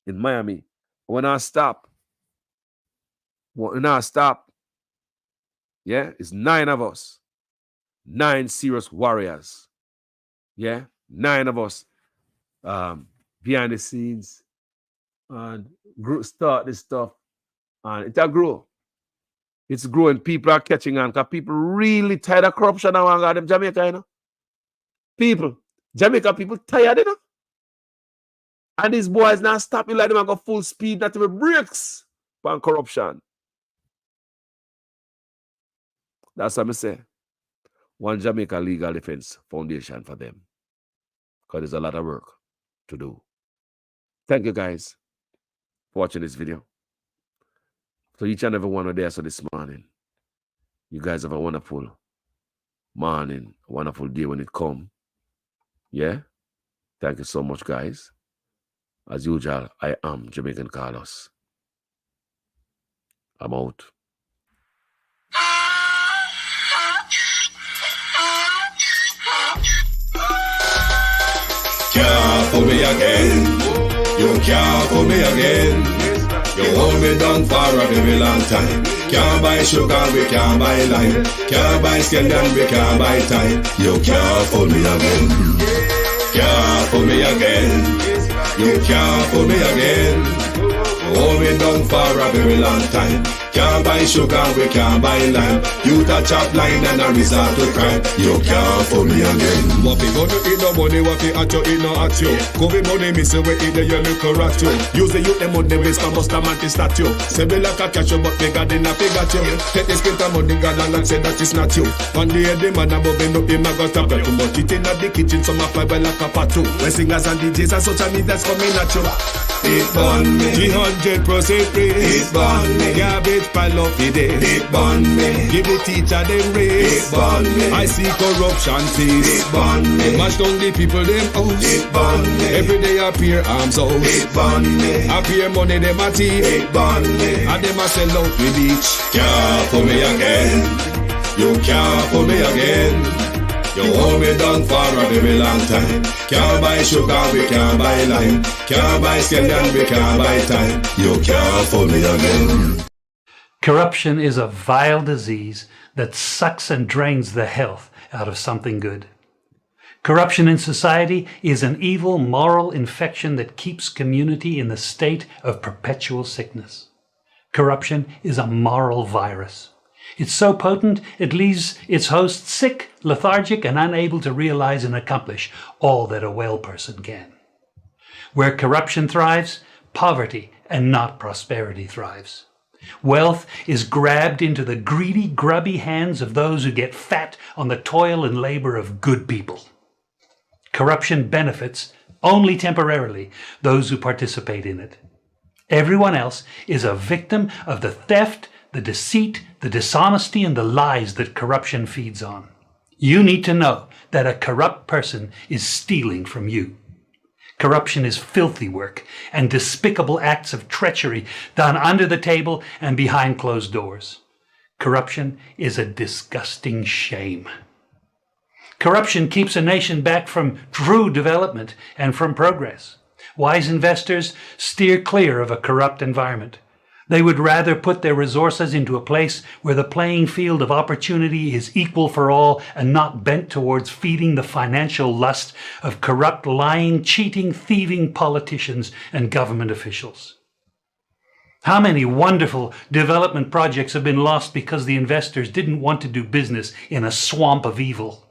in Miami. We're not stop. We're not stop. Yeah, it's 9 of us. 9 serious warriors. Yeah, 9 of us behind the scenes and start this stuff. And it'll grow. It's growing. People are catching on because people really tired of corruption now and them Jamaica, you know. People, Jamaica people tired, you know. And these boys now stopping like them and go full speed, not even brakes on corruption. That's what I say. One Jamaica Legal Defense Foundation for them. Because there's a lot of work to do. Thank you guys for watching this video. So each and every one of there so this morning. You guys have a wonderful morning, a wonderful day when it comes. Yeah? Thank you so much, guys. As usual, I am Jamaican Carlos. I'm out. Can't fool me again. You can't fool me again. You hold me down for a very long time. Can't buy sugar, we can't buy lime. Can't buy scandal, we can't buy time. You can't fool me again. Can't fool me again. You can't fool me again. You hold me down for a very long time. Can't buy sugar, we can't buy lime. You touch up line and a resort to crime. You can't fool me again. What we gonna eat no money, what we at you, eat no at you. Covid money, miss away, eat the yellow rat you. Use the youth, the money, waste for bust a man to statue. Say me like a catch you, but me got in a figure you. Take this script of money, gal and say that it's not you. One day the man above end up him, I got a bread. Too much it in the kitchen, some a fly by like a patu. When singers and DJs and social media's coming at you. It burn me, 300% praise. It burn me, garbage pile up the day. It burn me, give the teacher them raise. It burn me, I see corruption face. It burn me, mash down the people them house. It burn me, every day appear arms out. It burn me, appear money them a thief. It burn me, and them a sell out with each. Can't fool me again. You can't fool me again. You hold me down for a very long time. Can't buy sugar, we can't buy lime. Can't buy scandal, we can't buy time. You can't fool me again. Corruption is a vile disease that sucks and drains the health out of something good. Corruption in society is an evil moral infection that keeps community in the state of perpetual sickness. Corruption is a moral virus. It's so potent, it leaves its host sick, lethargic, and unable to realize and accomplish all that a well person can. Where corruption thrives, poverty and not prosperity thrives. Wealth is grabbed into the greedy, grubby hands of those who get fat on the toil and labor of good people. Corruption benefits, only temporarily, those who participate in it. Everyone else is a victim of the theft, the deceit, the dishonesty, and the lies that corruption feeds on. You need to know that a corrupt person is stealing from you. Corruption is filthy work and despicable acts of treachery done under the table and behind closed doors. Corruption is a disgusting shame. Corruption keeps a nation back from true development and from progress. Wise investors steer clear of a corrupt environment. They would rather put their resources into a place where the playing field of opportunity is equal for all and not bent towards feeding the financial lust of corrupt, lying, cheating, thieving politicians and government officials. How many wonderful development projects have been lost because the investors didn't want to do business in a swamp of evil?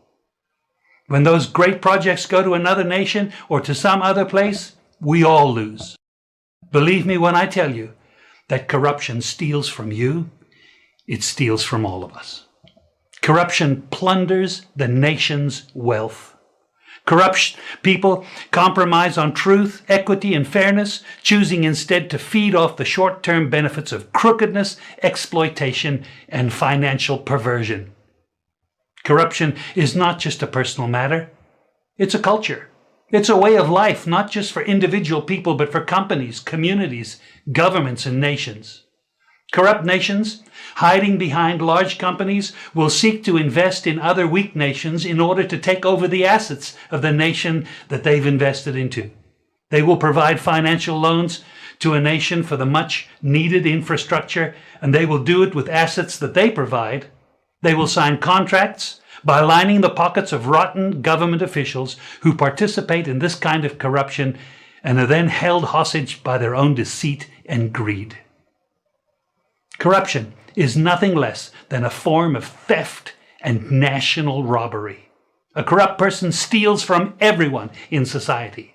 When those great projects go to another nation or to some other place, we all lose. Believe me when I tell you, that corruption steals from you, it steals from all of us. Corruption plunders the nation's wealth. Corrupt people compromise on truth, equity, and fairness, choosing instead to feed off the short-term benefits of crookedness, exploitation, and financial perversion. Corruption is not just a personal matter, it's a culture. It's a way of life, not just for individual people, but for companies, communities, governments, and nations. Corrupt nations, hiding behind large companies, will seek to invest in other weak nations in order to take over the assets of the nation that they've invested into. They will provide financial loans to a nation for the much needed infrastructure, and they will do it with assets that they provide. They will sign contracts by lining the pockets of rotten government officials who participate in this kind of corruption and are then held hostage by their own deceit and greed. Corruption is nothing less than a form of theft and national robbery. A corrupt person steals from everyone in society.